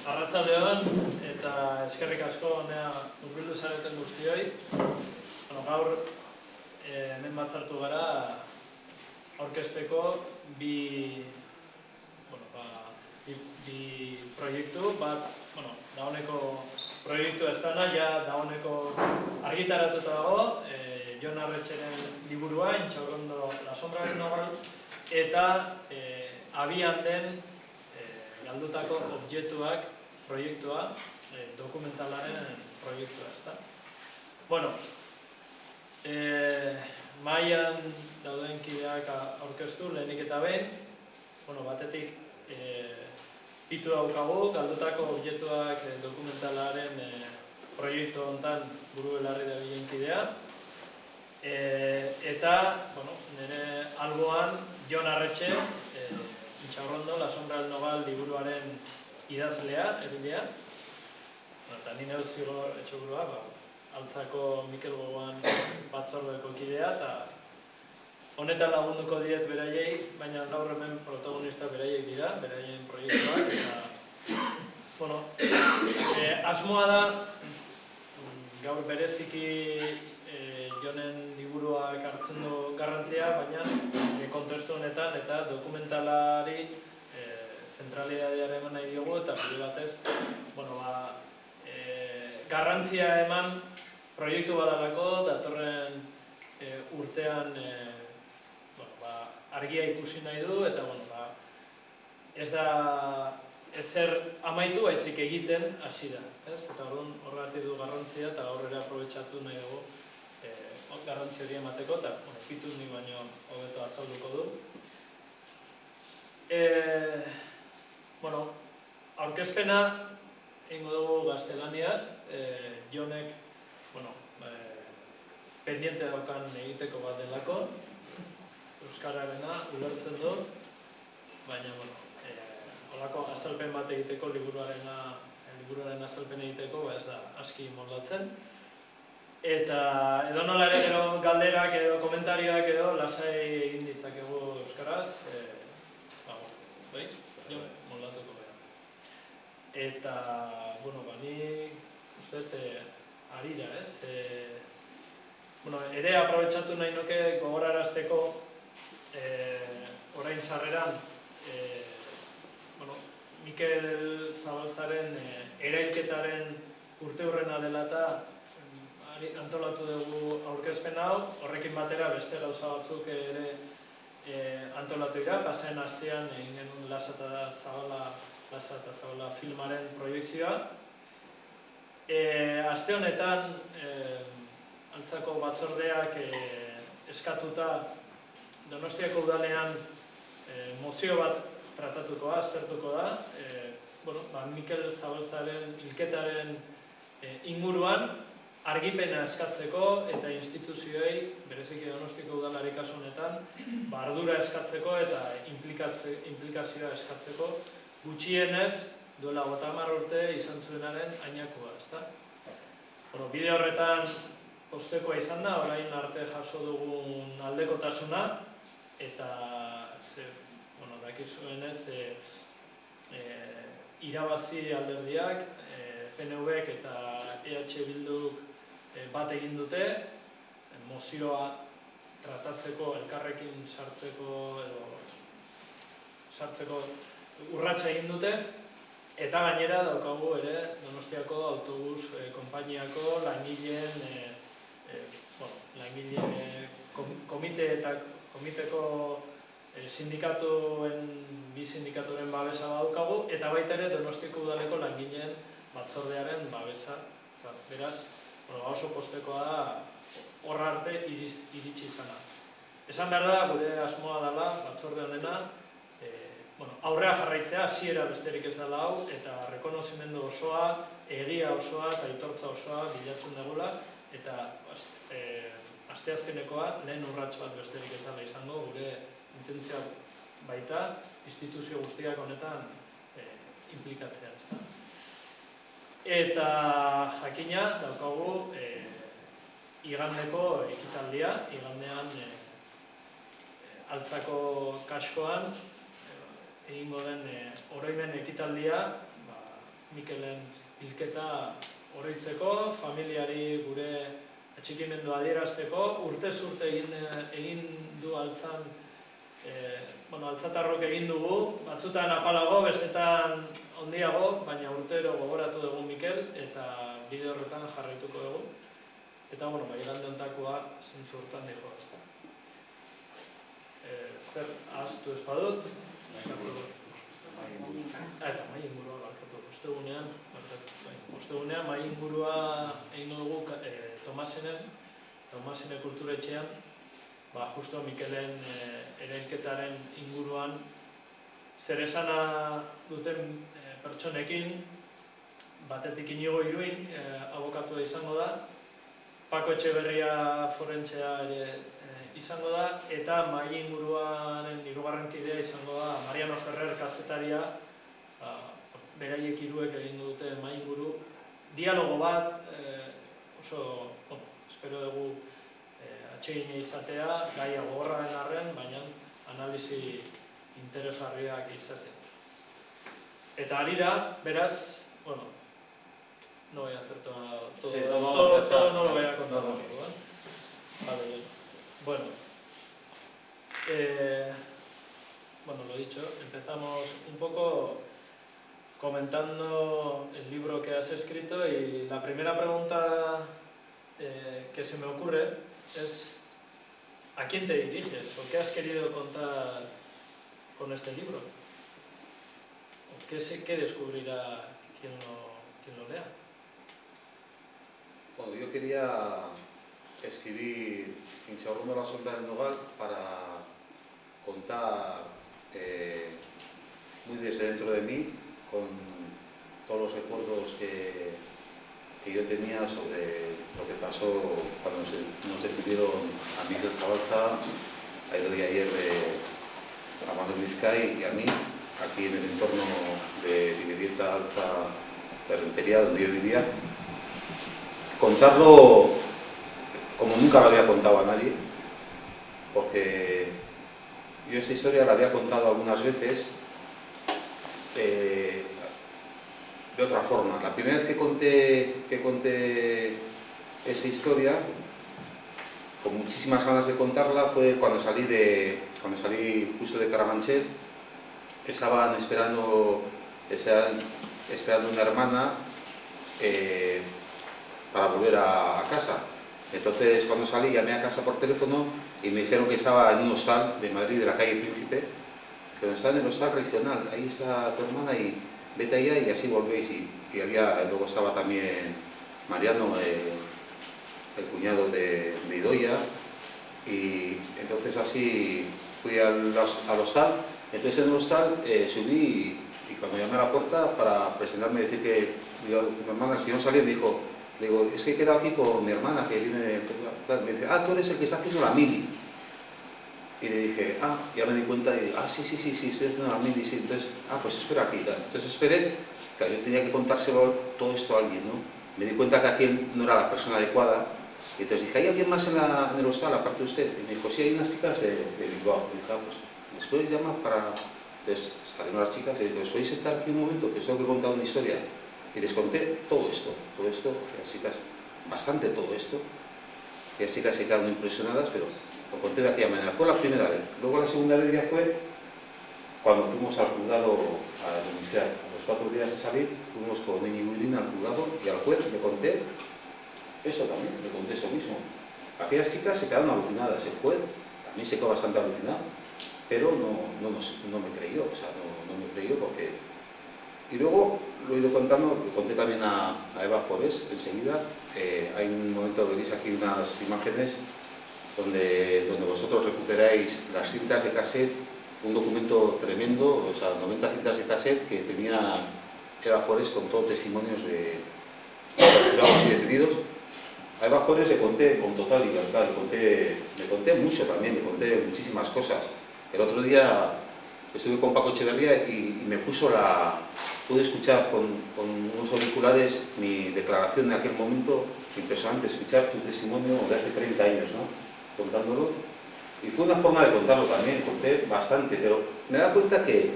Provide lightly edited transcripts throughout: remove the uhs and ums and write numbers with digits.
Arratsaldeon eta eskerrik asko honea hurbildu zareten guztioi. Gaur hemen batzartu gara aurkezteko bi proiektu, bat dagoeneko proiektu ez dana, ja dagoeneko argitaratuta dago, Jon Arretxeren liburua, Intxaurrondo La sombra del nogal, eta abian den galdutako objektuak proiektua, dokumentalaren proiektua, ezta? Mahaian dauden kideak aurkeztu lehenik eta behin, batetik pitu daukagu, galdutako objektuak dokumentalaren proiektu honetan buru belarri dabilen kidea, eta nire alboan Jon Arretxe, Intxaurrondo, La sombra del nogal liburuaren idazlea, egilea, eta nire zigo etxogurua, altzako Mikel Gogoan batzordeko kidea, eta honetan lagunduko diet beraiei, baina gaur hemen protagonista beraiek dira, beraien proiektuak, eta asmoa da, gaur bereziki Jonen liburuak hartzen du garrantzia, baina kontestu honetan eta dokumentalari zentralitatea eman nahi diogu, eta bide batez, garrantzia eman proiektu badalako, datorren urtean argia ikusi nahi du, eta ez da ezer amaitu baizik egiten hasi da. Eta horregatik du garrantzia, eta horrela aprobetxatu nahi dugu garrantzi hori emateko, eta pitu ni baino hobeto azalduko du. Aurkezpena egingo dugu gaztelaniaz, Jonek pendiente daukan egiteko bat delako, euskararena ulertzen du, baina holako azalpen bat egiteko, liburuaren azalpen egiteko, ez da aski moldatzen. Eta edonola ere gero galderak edo komentarioak edo lasai egin ditzakegu euskaraz, moldatuko behar. Eta, ni uste harira, ez? Ere aprobetxatu nahi nuke gogorarazteko orain sarreran Mikel Zabaltzaren erailketaren urteurrena dela eta antolatu dugu aurkezpen hau, horrekin batera beste gauza batzuk ere antolatu dira, pasen astean egin genuen Lasa eta Zabala filmaren proiektzioa. Aste honetan, altzako batzordeak eskatuta Donostiako udalean mozio bat tratatuko da, aztertuko da, Mikel Zabaltzaren hilketaren inguruan argipena eskatzeko eta instituzioei, bereziki Donostiko udalari kasu honetan, ardura eskatzeko eta implikazioa eskatzeko, gutxienez duela 30 urte izan zuenaren ainakoa, ezta? Bide horretan postekoa izan da, orain arte jaso dugun aldekotasuna, eta dakizuenez irabazi alderdiak, PNV-ek eta EH Bilduk bat egin dute, mozioa tratatzeko, elkarrekin sartzeko urratsa egin dute, eta gainera daukagu ere Donostiako autobus konpainiako langileen komiteko bi sindikatuen babesa badaukagu, eta baita ere Donostiako udaleko langileen batzordearen babesa. Beraz, oso postekoa da horra arte iritsi izana. Esan behar da, gure asmoa dela, batzorde honena, aurrea jarraitzea, hasiera besterik ez dela hau, eta rekonozimendu osoa, egia osoa eta aitortza osoa bilatzen dugula, eta asteazkenekoa lehen urrats bat besterik ez dela izango, gure intentzioa baita, instituzio guztiak honetan implikatzea. Eta jakina daukagu igandeko ekitaldia, igandean altzako kaskoan egingo den oroimen ekitaldia Mikelen hilketa horritzeko, familiari gure atxikimendua adierazteko, urtez urte egin du altzan, altzatarrok egin dugu, batzutan apalago, bestetan ondiago, baina urtero gogoratu dugu Mikel, eta bide horretan jarraituko dugu. Eta, igande hontakoa zentzu hortan dijo, ezta. Zer ahaztu espadut? Eta mai ingurua barkatu. Ostegunean mai ingurua egin dugu Tomasene kulturetxean, justo Mikelen erailketaren inguruan zer esana duten pertsonekin, batetik Inigo Iruin abokatua izango da, Pako Etxeberria forentzea ere izango da, eta mai inguruaren hirugarren kidea izango da Mariano Ferrer kazetaria, beraiek hiruek egin dute mai inguru. Dialogo bat, oso, espero dugu atsegina izatea, gaia gogorraren arren, baina analisi interesgarriak izatea. Eta harira, beraz, no voy a hacer todo no lo voy a contar conmigo, Vale. Bueno, lo dicho, empezamos un poco comentando el libro que has escrito y la primera pregunta que se me ocurre es ¿a quién te diriges o qué has querido contar con este libro? ¿O qué descubrirá quien lo lea? Bueno, yo quería escribir Hinchahurrundo la sombra del nogal para contar muy desde dentro de mí, con todos los recuerdos que yo tenía sobre lo que pasó cuando nos despidieron a Miguel Zabalza, a Idoia Aguirre, a Manuel Vizcay y a mí, aquí en el entorno de Bidebieta Alza de Rentería, donde yo vivía. Contarlo como nunca lo había contado a nadie, porque yo esta historia la había contado algunas veces de otra forma. La primera vez que conté esa historia, con muchísimas ganas de contarla, fue cuando salí justo de Carabanchel. Estaban esperando una hermana para volver a casa. Entonces, cuando salí, llamé a casa por teléfono y me dijeron que estaba en un hostal de Madrid, de la calle Príncipe, que no está en el hostal regional, ahí está tu hermana y vete allá y así volvéis. Y luego estaba también Mariano, el cuñado de Idoia, y entonces así fui al hostal. Entonces en el hostal subí y cuando llamé a la puerta para presentarme y decir que mi hermana, el señor salió, me dijo, le digo, es que he quedado aquí con mi hermana que viene, me dice, tú eres el que está haciendo la mili. Y le dije, ya me di cuenta y digo, sí, estoy haciendo la mili, sí. Entonces, pues espera aquí. Entonces esperé, que yo tenía que contárselo todo esto a alguien, ¿no? Me di cuenta que aquel no era la persona adecuada. Y entonces dije, ¿hay alguien más en el hostal aparte de usted? Y me dijo, sí, hay unas chicas de Bilbao. Y dije, pues, ¿les puedes llamar para...? Entonces salieron las chicas y les podéis sentar aquí un momento, que os tengo que contar una historia. Y les conté todo esto, y las chicas, bastante todo esto. Y las chicas se quedaron impresionadas, pero lo conté de aquella manera. Fue la primera vez. Luego la segunda vez ya fue cuando fuimos al juzgado a denunciar. A los 4 días de salir, fuimos con Íñigo Iruin al juzgado y al juez le conté eso también, le conté eso mismo. Aquellas chicas se quedaron alucinadas, el juez también se quedó bastante alucinado, pero no me creyó, no me creyó porque... Y luego lo he ido contando, lo conté también a Eva Forés enseguida. Hay un momento, veréis aquí unas imágenes donde vosotros recuperáis las cintas de cassette, un documento tremendo, 90 cintas de cassette que tenía Eva Forés con todos testimonios de capturados y detenidos. A Eva Forés le conté con total libertad, le conté mucho también, le conté muchísimas cosas. El otro día estuve con Paco Etxeberria y me pude escuchar con unos auriculares mi declaración en aquel momento. Impresionante escuchar tu testimonio de hace 30 años, ¿no? Contándolo. Y fue una forma de contarlo también, conté bastante, pero me da cuenta que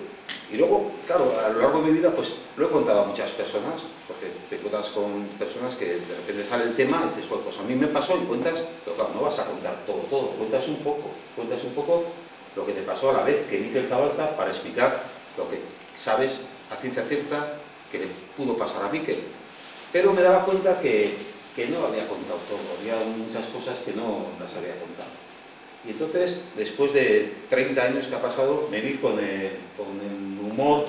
Y luego, claro, a lo largo de mi vida, pues lo he contado a muchas personas, porque te encuentras con personas que de repente sale el tema y dices, pues a mí me pasó y cuentas, pero claro, no vas a contar todo, cuentas un poco lo que te pasó a la vez que Miquel Zabalza para explicar lo que sabes a ciencia cierta que le pudo pasar a Miquel. Pero me daba cuenta que no había contado todo, había muchas cosas que no las había contado. Y entonces, después de 30 años que ha pasado, me vi con el humor,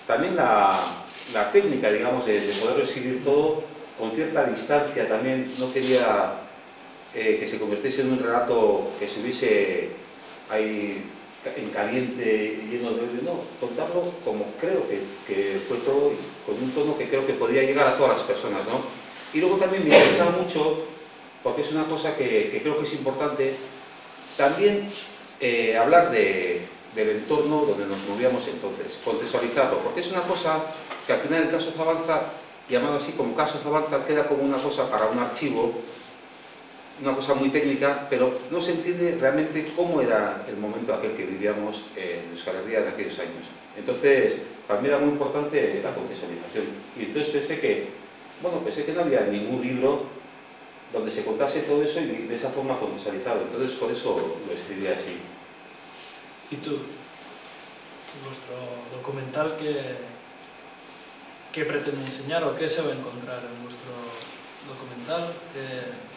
también la técnica, digamos, de poder escribir todo con cierta distancia también. No quería que se convirtiese en un relato que estuviese ahí en caliente, lleno de odio, no, contarlo como creo que fue todo, con un tono que creo que podía llegar a todas las personas, ¿no? Y luego también me interesaba mucho, porque es una cosa que creo que es importante, también hablar del entorno donde nos movíamos entonces, contextualizarlo, porque es una cosa que al final el caso Zabalza, llamado así como caso Zabalza, queda como una cosa para un archivo, una cosa muy técnica, pero no se entiende realmente cómo era el momento aquel que vivíamos en Euskal Herria en aquellos años. Entonces, para mí era muy importante la contextualización. Y entonces pensé que no había ningún libro donde se contase todo eso y de esa forma contextualizado. Entonces, por eso lo escribí así. ¿Y tú? ¿Vuestro documental qué pretende enseñar o qué se va a encontrar en vuestro documental?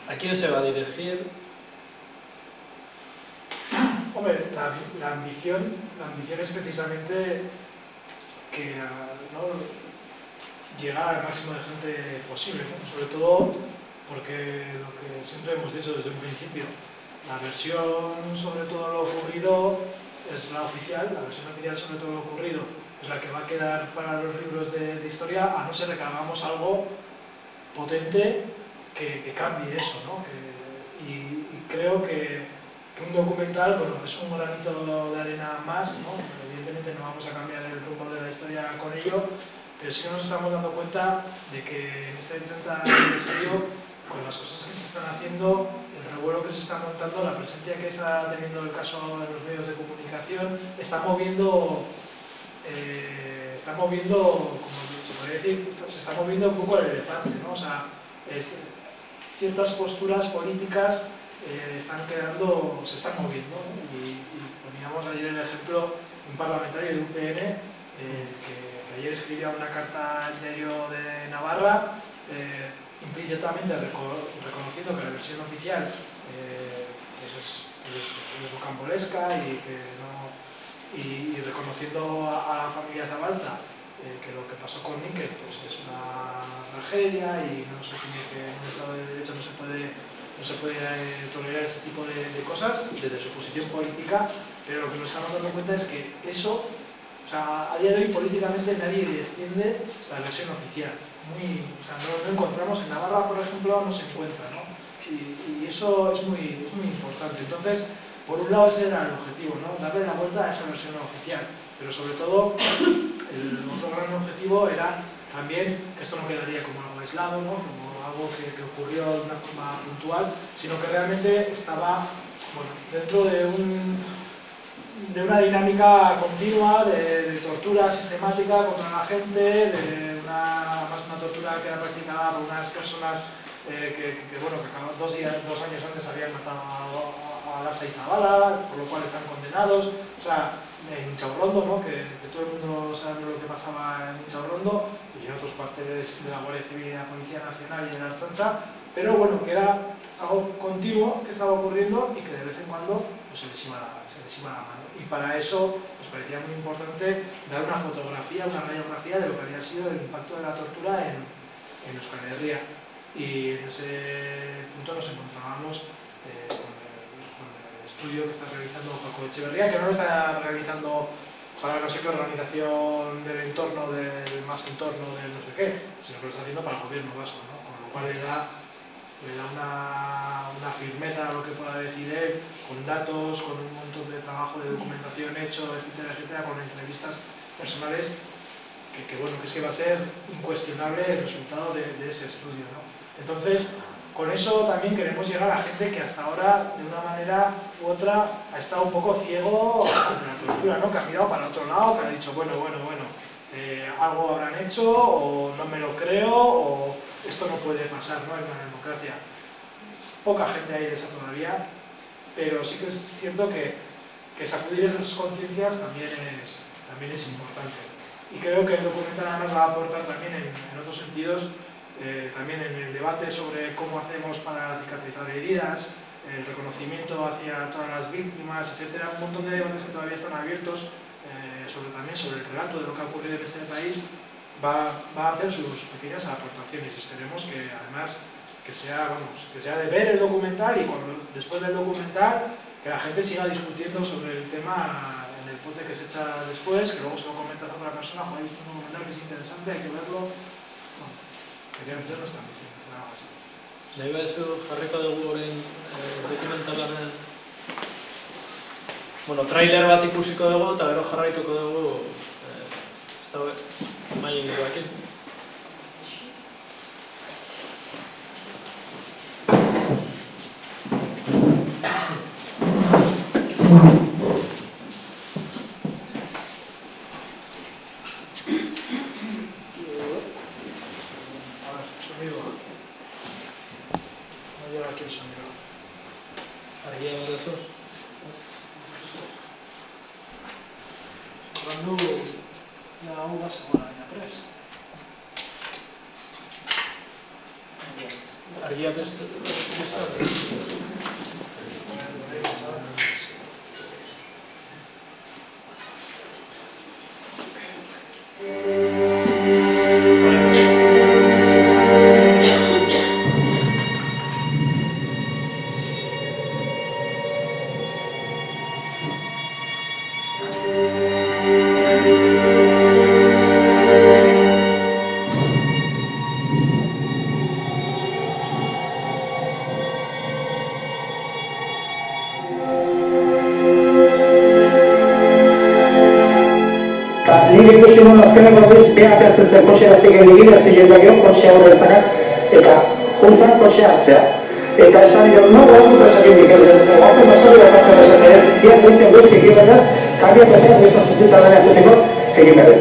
¿A quién se va a dirigir? Hombre, la ambición es precisamente que llegar al máximo de gente posible, ¿no? Sobre todo porque lo que siempre hemos dicho desde un principio, la versión sobre todo lo ocurrido es la oficial, la versión oficial sobre todo lo ocurrido es la que va a quedar para los libros de historia, a no ser que hagamos algo potente que cambie eso, ¿no? Y creo que un documental, bueno, es un granito de arena más, ¿no? Evidentemente no vamos a cambiar el rumbo de la historia con ello, pero sí que nos estamos dando cuenta de que en este 30 aniversario, con las cosas que se están haciendo, el revuelo que se está montando, la presencia que está teniendo el caso en los medios de comunicación, está moviendo, como se podría decir, se está moviendo un poco el elefante, ¿no? O sea, ciertas posturas políticas se están moviendo, ¿no? Y poníamos ayer el ejemplo de un parlamentario de UPN que ayer escribía una carta al diario de Navarra implícitamente reconociendo que la versión oficial es rocambolesca y reconociendo a la familia Zabalza que lo que pasó con Miquel pues es una tragedia y no se tiene que, en un Estado de Derecho no se puede tolerar ese tipo de cosas desde su posición política, pero lo que nos estamos dando cuenta es que eso, o sea, a día de hoy políticamente nadie defiende la versión oficial. No encontramos, en Navarra por ejemplo no se encuentra, ¿no? Y eso es muy importante. Entonces, por un lado ese era el objetivo, ¿no? Darle la vuelta a esa versión oficial, pero sobre todo el otro gran objetivo era también que esto no quedaría como algo aislado, ¿no? Como algo que ocurrió de una forma puntual, sino que realmente estaba dentro de una dinámica continua de tortura sistemática contra la gente, de una tortura que era practicada por unas personas que 2 años antes habían matado a Lasa y Zabala, por lo cual están condenados. O sea, en Inchaurrondo, ¿no? que todo el mundo sabe lo que pasaba en Inchaurrondo y en otros cuarteles de la Guardia Civil, la Policía Nacional y de la Ertzaintza, pero bueno, que era algo continuo que estaba ocurriendo y que de vez en cuando pues, se les iba la mano. Y para eso nos parecía muy importante dar una fotografía, una radiografía de lo que había sido el impacto de la tortura en Euskal Herria. Y en ese punto nos encontrábamos con el estudio que está realizando Paco Echeverría, que no lo está realizando para no sé qué organización del entorno, del más entorno del no sé qué, sino que lo está haciendo para el gobierno vasco, ¿no? Con lo cual le da una firmeza a lo que pueda decir él, con datos, con un montón de trabajo de documentación hecho, etcétera, con entrevistas personales, que va a ser incuestionable el resultado de ese estudio, ¿no? Entonces, con eso también queremos llegar a gente que hasta ahora, de una manera u otra, ha estado un poco ciego ante la tortura, ¿no? Que ha mirado para otro lado, que ha dicho, bueno, algo habrán hecho, o no me lo creo, o esto no puede pasar, ¿no? En una democracia. Poca gente hay de esa todavía, pero sí que es cierto que sacudir esas conciencias también es importante. Y creo que el documental además va a aportar también en otros sentidos, también en el debate sobre cómo hacemos para cicatrizar heridas, el reconocimiento hacia todas las víctimas, etcétera, un montón de debates que todavía están abiertos, también sobre el relato de lo que ha ocurrido en este país, va a hacer sus pequeñas aportaciones y esperemos que además que sea de ver el documental y después del documental que la gente siga discutiendo sobre el tema en el pote que se echa después, que luego se lo comentas a otra persona, joder, visto un documental que es interesante, hay que verlo. Bueno, quería meter nuestra ambición, hacer algo así. Nahi bezu jarriko dugu orain dokumentalaren trailer bat ikusiko dugu eta gero jarraituko dugu maileguekin. Argiak ez Nire ikusten azkeneko aldiz, behar ez kontxeratik egin, ez jendakion kontxea horretanak, eta juntzan kontxea hartzea. Eta esan nion, no, gauzu pasakin dikez, gauzu pasari bakatzen esan ere, biak guntzen guzti egin behar, kambia pasean bezan zutita dara azuteko egin behar.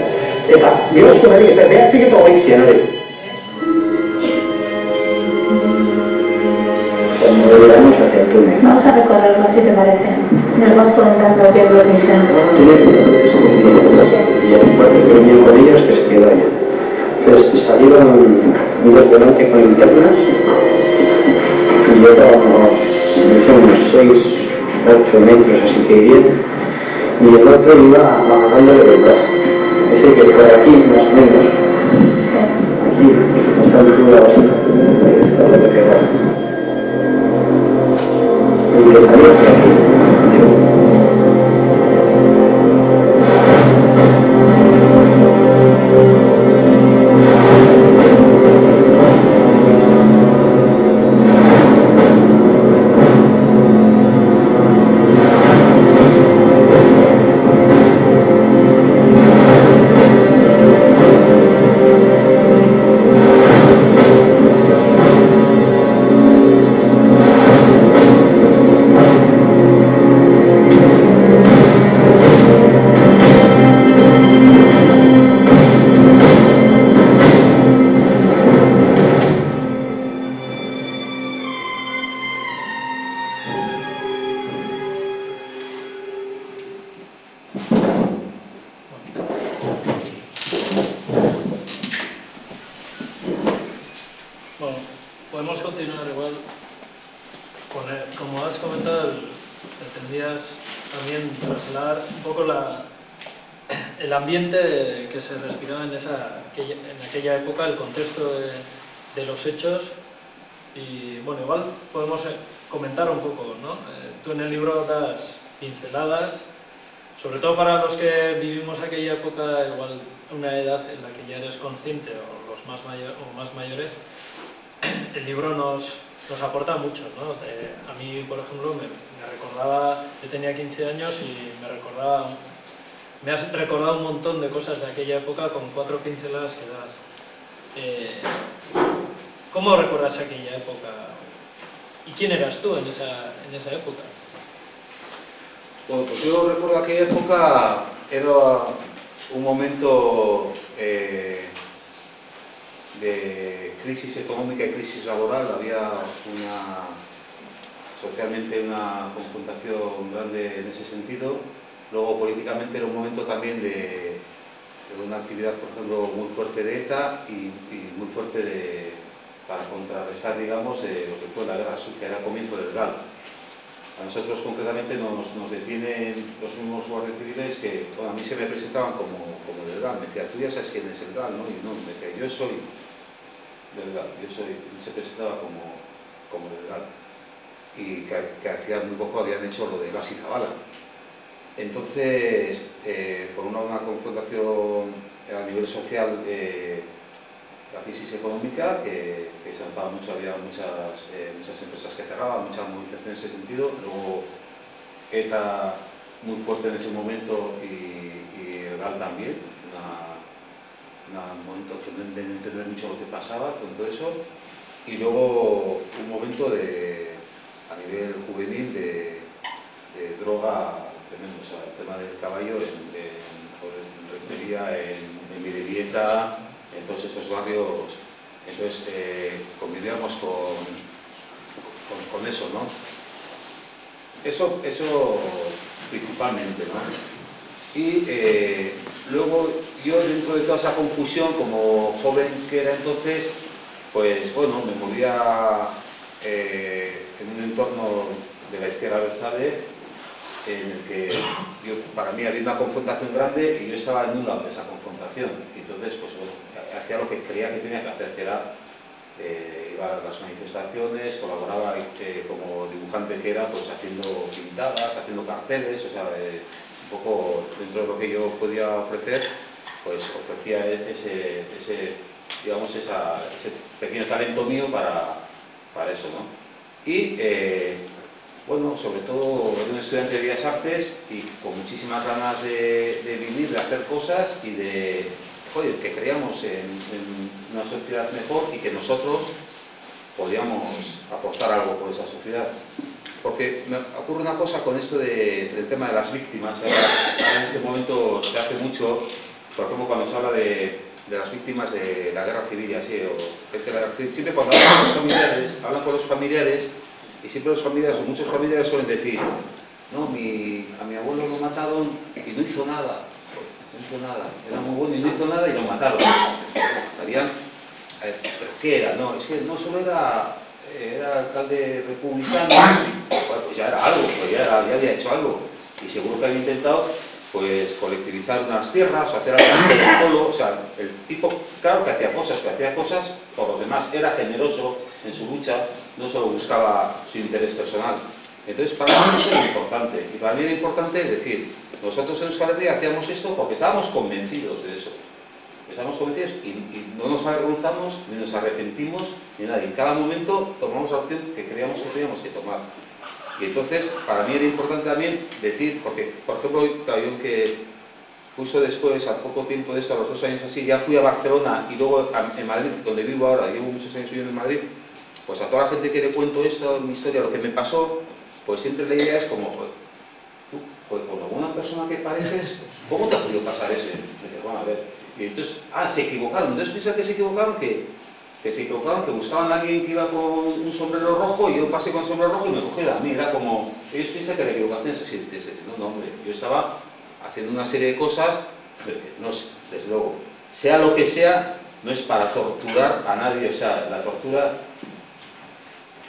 Eta, bihozko berri ez, behar ziketo goizien hori. Cuando llegamos hacia el túnel. Vamos a recorrerlo, si te parece. Nos vas comentando qué es lo que dicen. Y el cuarto que venían con ellos que se quedó allá. Entonces salieron un volante con linternas y yo unos 6, 8 metros así que bien, y el otro iba agarrándole del brazo. Es decir, que por aquí más o menos, aquí está el altura básica, ahí está lo que queda. Y que salió por aquí. Podemos continuar igual como has comentado, pretendías también trasladar un poco el ambiente que se respiraba en aquella época, el contexto de los hechos y bueno, igual podemos comentar un poco, ¿no? Tú en el libro das pinceladas, sobre todo para los que vivimos aquella época, igual una edad en la que ya eres consciente o los más mayores, el libro nos aporta mucho, ¿no? A mí, por ejemplo, me recordaba, yo tenía 15 años y me has recordado un montón de cosas de aquella época con 4 pinceladas que das. ¿Cómo recuerdas aquella época? ¿Y quién eras tú en esa época? Bueno, pues yo recuerdo aquella época, era un momento de crisis económica y crisis laboral, había socialmente una confrontación grande en ese sentido. Luego políticamente era un momento también de una actividad, por ejemplo, muy fuerte de ETA y muy fuerte para contrarrestar, digamos, lo que fue la guerra sucia, era el comienzo del GAL. A nosotros concretamente nos detienen los mismos guardias civiles que, bueno, a mí se me presentaban como del GAL. Me decía, tú ya sabes quién es el GAL, ¿no? Y no, me decía, yo soy del GAL, se presentaba como del GAL. Y que hacía muy poco habían hecho lo de Blas y Zabala. Entonces, por una confrontación a nivel social, la crisis económica, que se notaba mucho, había muchas empresas que cerraban, mucha movilización en ese sentido. Luego, ETA muy fuerte en ese momento y el GAL también, un momento que no entender mucho lo que pasaba con todo eso. Y luego un momento a nivel juvenil de droga tremendo, o sea, el tema del caballo en Rentería, en Mirevieta, en todos esos barrios. Entonces convivíamos con eso, ¿no? Eso principalmente, ¿no? Y luego yo, dentro de toda esa confusión, como joven que era entonces, pues bueno, me movía en un entorno de la izquierda abertzale en el que para mí había una confrontación grande y yo estaba en un lado de esa confrontación. Y entonces, pues bueno, hacía lo que creía que tenía que hacer, que era iba a las manifestaciones, colaboraba como dibujante que era, pues haciendo pintadas, haciendo carteles, o sea, un poco dentro de lo que yo podía ofrecer, pues ofrecía ese pequeño talento mío para eso, ¿no? Y bueno, sobre todo era un estudiante de Bellas Artes y con muchísimas ganas de vivir, de hacer cosas y que creíamos en una sociedad mejor y que nosotros podíamos aportar algo por esa sociedad. Porque me ocurre una cosa con esto del tema de las víctimas. Ahora en este momento se hace mucho, por ejemplo, cuando se habla de las víctimas de la guerra civil, así, siempre cuando hablan con los familiares, y siempre los familiares, o muchos familiares suelen decir, no, a mi abuelo lo mataron y no hizo nada, era muy bueno y no hizo nada y lo mataron. ¿Pero qué era? No, es que no solo era alcalde republicano, bueno, pues ya era algo, pues ya había hecho algo, y seguro que había intentado pues colectivizar unas tierras o hacer algo solo. O sea, el tipo, claro que hacía cosas por los demás, era generoso en su lucha, no solo buscaba su interés personal. Entonces, para mí eso era importante, y para mí era importante decir, nosotros en Euskal Herria hacíamos esto porque estábamos convencidos de eso. Estamos convencidos y no nos avergonzamos, ni nos arrepentimos, ni nada. Y en cada momento tomamos la opción que creíamos que teníamos que tomar. Y entonces, para mí era importante también decir, porque, por ejemplo, yo que justo después, a poco tiempo de esto, a los 2 años así, ya fui a Barcelona y luego en Madrid, donde vivo ahora, llevo muchos años viviendo en Madrid, pues a toda la gente que le cuento esto, mi historia, lo que me pasó, pues siempre la idea es como, joder, con alguna persona que pareces, ¿cómo te ha podido pasar eso? Y me dice, bueno, a ver, y entonces, se equivocaron. Entonces piensa que se equivocaron, que buscaban a alguien que iba con un sombrero rojo y yo pasé con el sombrero rojo y me cogieron a mí. Era como, ellos piensan que la equivocación es así. No, hombre, yo estaba haciendo una serie de cosas, no, desde luego, sea lo que sea, no es para torturar a nadie. O sea, la tortura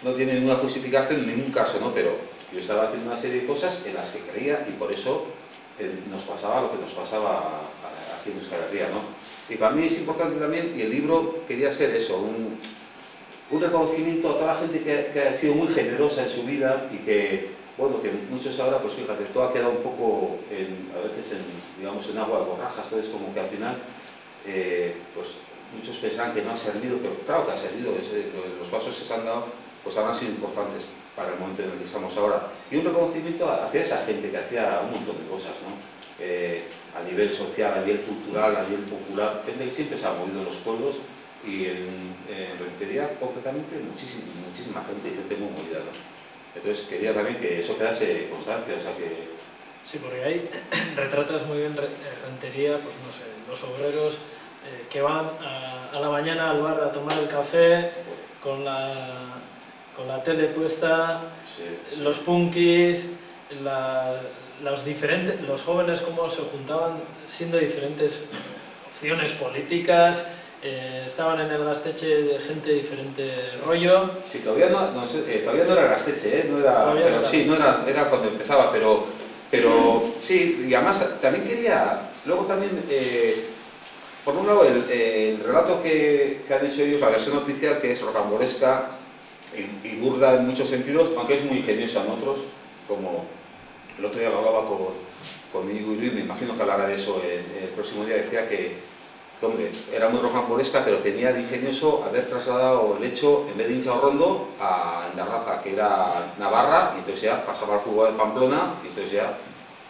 no tiene ninguna justificación en ningún caso, ¿no? Pero yo estaba haciendo una serie de cosas en las que creía y por eso nos pasaba lo que nos pasaba aquí en Euskal Herria, ¿no? Y para mí es importante también, y el libro quería ser eso, un reconocimiento a toda la gente que ha sido muy generosa en su vida y que, bueno, que muchos ahora, pues fíjate, todo ha quedado un poco, a veces, digamos, en agua de borrajas. Entonces, como que al final, pues muchos pensaban que no ha servido, pero claro que ha servido. Los pasos que se han dado, pues han sido importantes para el momento en el que estamos ahora. Y un reconocimiento hacia esa gente que hacía un montón de cosas, ¿no? A nivel social, a nivel cultural, a nivel popular, gente que siempre se ha movido en los pueblos Y en Rentería, concretamente, muchísima gente muy movida, ¿no? Entonces quería también que eso quedase constancia, o sea que... Sí, porque ahí retratas muy bien Rentería, pues no sé, los obreros que van a la mañana al bar a tomar el café con la tele puesta, Sí. los punkis, los jóvenes cómo se juntaban siendo diferentes opciones políticas, estaban en el Gasteche de gente de diferente rollo. Sí, todavía todavía no era Gasteche, no era, pero sí, era cuando empezaba, pero sí, y además también quería, luego también, por un lado, el relato que han hecho ellos, la versión oficial, que es rocambolesca y burda en muchos sentidos, aunque es muy ingeniosa en otros, como el otro día lo hablaba con Íñigo Iruí, me imagino que hablará de eso el próximo día, decía que hombre, era muy rocambolesca, pero tenía de ingenioso haber trasladado el hecho, en vez de Inchaurrondo, a Endarraza, que era Navarra, y entonces ya pasaba al juzgado de Pamplona, y entonces ya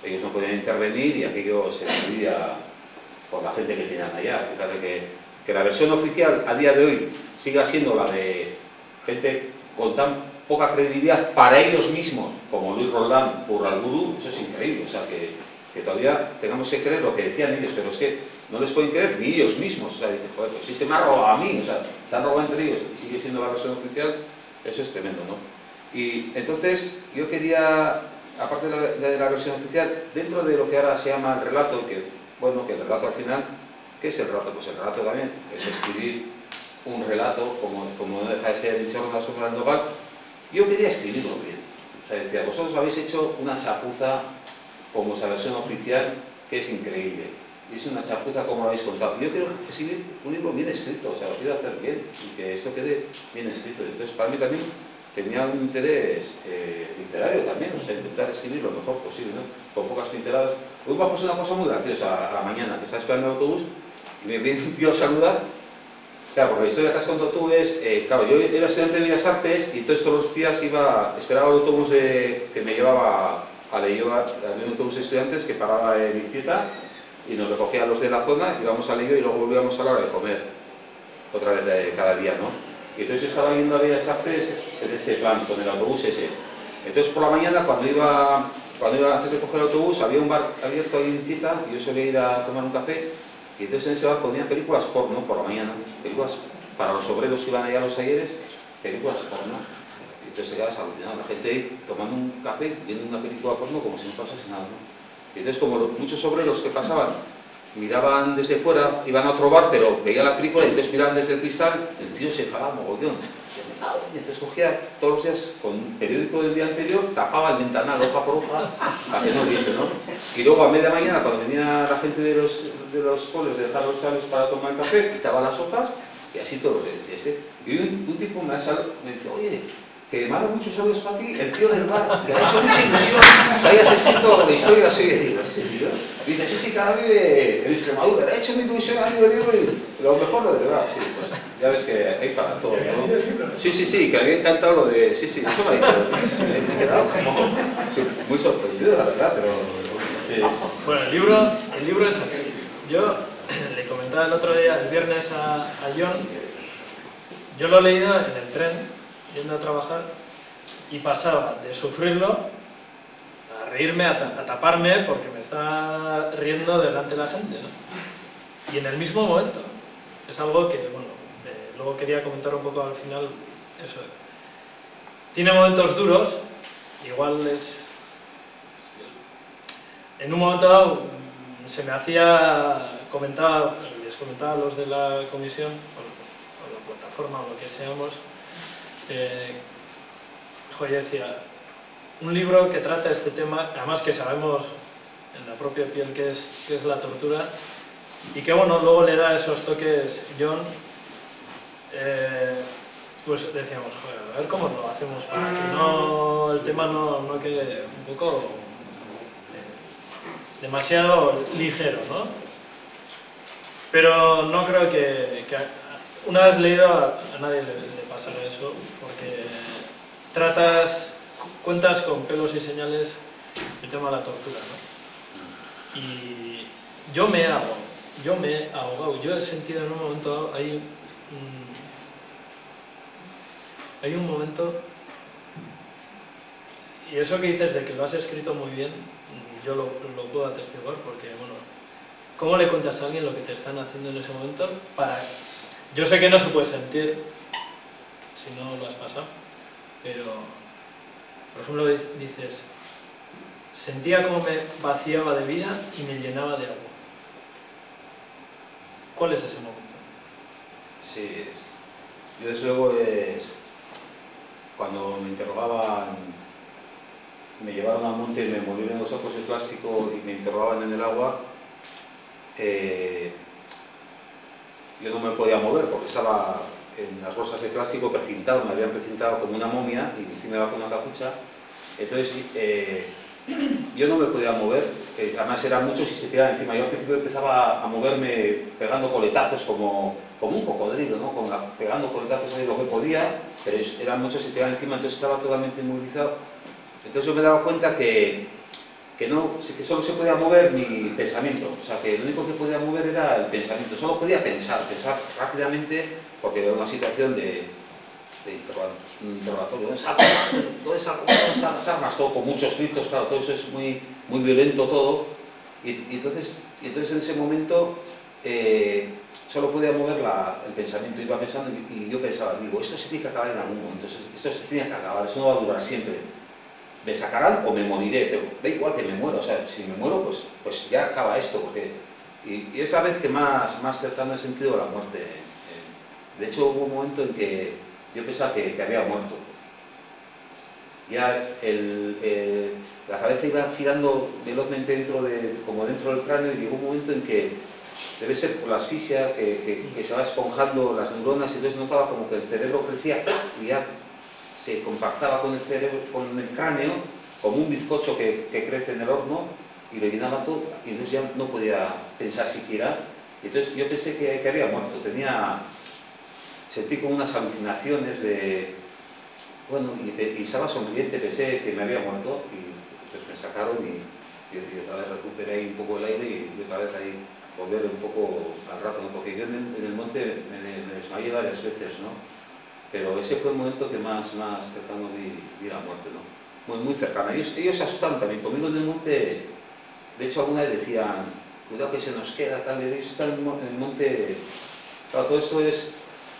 ellos no podían intervenir y aquello se decidía por la gente que tenían allá. Fíjate que la versión oficial a día de hoy siga siendo la de gente con tan poca credibilidad para ellos mismos, como Luis Roldán, Purralguru, eso es increíble, o sea que todavía tenemos que creer lo que decían ellos, pero es que no les pueden creer ni ellos mismos, o sea, dicen, joder, pues si se me ha robado a mí, o sea, se han robado entre ellos y sigue siendo la versión oficial, eso es tremendo, ¿no? Y entonces yo quería, aparte de la versión oficial, dentro de lo que ahora se llama el relato, que bueno, que el relato al final, ¿qué es el relato? Pues el relato también es escribir un relato, como no deja de ser dicho en la sombra del nogal. Yo quería escribirlo bien, o sea, decía, vosotros habéis hecho una chapuza como esa versión oficial, que es increíble. Y es una chapuza como lo habéis contado. Yo quiero escribir un libro bien escrito, o sea, lo quiero hacer bien y que esto quede bien escrito. Entonces, para mí también tenía un interés literario también, o sea, intentar escribir lo mejor posible, ¿no? Con pocas pinceladas. Hoy va a pasar una cosa muy graciosa a la mañana, que está esperando el autobús y me viene un tío a saludar. Claro, porque la historia que has contado tú es, claro, yo era estudiante de Bellas Artes y entonces todos los días esperaba el autobús que me llevaba a Leioa, había un autobús de estudiantes que paraba en Izquieta y nos recogía a los de la zona, íbamos a Leioa y luego volvíamos a la hora de comer, otra vez de cada día, ¿no? Y entonces yo estaba yendo a Bellas Artes en ese plan, con el autobús ese. Entonces por la mañana, cuando iba antes de coger el autobús, había un bar abierto ahí en Izquieta y yo solía ir a tomar un café. Y entonces en ese bar ponían películas porno por la mañana, películas para los obreros que iban allá a los talleres, películas porno. Y entonces te quedas alucinado, la gente ahí tomando un café, viendo una película porno como si no pasase nada, ¿no? Y entonces como muchos obreros que pasaban miraban desde fuera, iban a otro bar, pero veían la película y entonces miraban desde el cristal, el tío se enfadaba mogollón. Y entonces cogía todos los días con un periódico del día anterior, tapaba el ventanal hoja por hoja para que no viese, ¿no? Y luego a media mañana, cuando venía la gente de los coles de dejar a los chavales para tomar el café, quitaba las hojas y así todos los días. Y un tipo me dice, oye, que me ha dado muchos saludos para ti, el tío del bar, que le ha hecho mucha ilusión, que hayas escrito la historia así. Y digo, este tío, y dice, sí, que ahora vive en Extremadura, le ha hecho mucha ilusión a mí el libro y lo mejor lo de verdad, sí, pues ya ves que hay para todo, ¿no? Sí, que a mí me ha encantado lo de, sí, eso me ha dicho, me he quedado como, sí, muy sorprendido, la verdad, pero, sí. Bueno, el libro es así. Yo le comentaba el otro día, el viernes a John, yo lo he leído en el tren, yendo a trabajar, y pasaba de sufrirlo a reírme, a taparme porque me estaba riendo delante de la gente, ¿no? Y en el mismo momento. Es algo que, bueno, luego quería comentar un poco al final eso. Tiene momentos duros, igual es... En un momento dado se me hacía, les comentaba a los de la comisión, o la plataforma, o lo que seamos, yo decía, un libro que trata este tema, además que sabemos en la propia piel que es la tortura, y que bueno, luego le da esos toques John, pues decíamos, joder, a ver cómo lo hacemos para que el tema no quede un poco demasiado ligero, ¿no? Pero no creo que una vez leído a nadie le pasará eso, porque cuentas con pelos y señales el tema de la tortura, ¿no? Y yo me he ahogado, yo he sentido en un momento dado ahí hay un momento, y eso que dices de que lo has escrito muy bien, yo lo puedo atestiguar, porque, bueno, ¿cómo le cuentas a alguien lo que te están haciendo en ese momento? Yo sé que no se puede sentir si no lo has pasado, pero, por ejemplo, dices, sentía como me vaciaba de vida y me llenaba de agua. ¿Cuál es ese momento? Sí, yo desde luego cuando me interrogaban, me llevaron al monte, me envolvieron los sacos de plástico y me interrogaban en el agua, yo no me podía mover porque estaba en las bolsas de plástico precintado, me habían precintado como una momia y encima iba con una capucha. Entonces yo no me podía mover, además eran muchos y se tiraban encima. Yo al principio empezaba a moverme pegando coletazos como un cocodrilo, ¿no? Pegando coletazos ahí lo que podía, pero eran muchos y se tiraban encima, entonces estaba totalmente inmovilizado. Entonces yo me daba cuenta que solo se podía mover mi pensamiento, o sea que lo único que podía mover era el pensamiento, solo podía pensar rápidamente, porque era una situación de interrogatorio. ¿Dónde están las armas? Todo con muchos gritos, claro, todo eso es muy, muy violento todo, y entonces en ese momento solo podía mover el pensamiento, iba pensando y yo pensaba, digo, esto se tiene que acabar en algún momento, esto se tiene que acabar, eso no va a durar siempre. Me sacarán o me moriré, pero da igual que me muero, o sea, si me muero, pues ya acaba esto, porque... Y es la vez que más cercano he sentido la muerte. De hecho, hubo un momento en que yo pensaba que había muerto. Ya la cabeza iba girando velozmente como dentro del cráneo, y llegó un momento en que, debe ser por la asfixia, que se va esponjando las neuronas, y entonces notaba como que el cerebro crecía y ya se compactaba con el cerebro, con el cráneo, como un bizcocho que crece en el horno, y lo llenaba todo, y entonces ya no podía pensar siquiera. Y entonces yo pensé que había muerto, sentí como unas alucinaciones bueno, y estaba sonriente, pensé que me había muerto, y entonces me sacaron y otra vez recuperé ahí un poco el aire y otra vez ahí volver un poco al rato, ¿no? Porque yo en el monte me desmayé varias veces, ¿no? Pero ese fue el momento que más cercano vi la muerte, ¿no? Muy, muy cercana. Ellos se asustaron también. Conmigo en el monte, de hecho alguna vez decían, cuidado que se nos queda, tal, ellos están en el monte. Claro, todo esto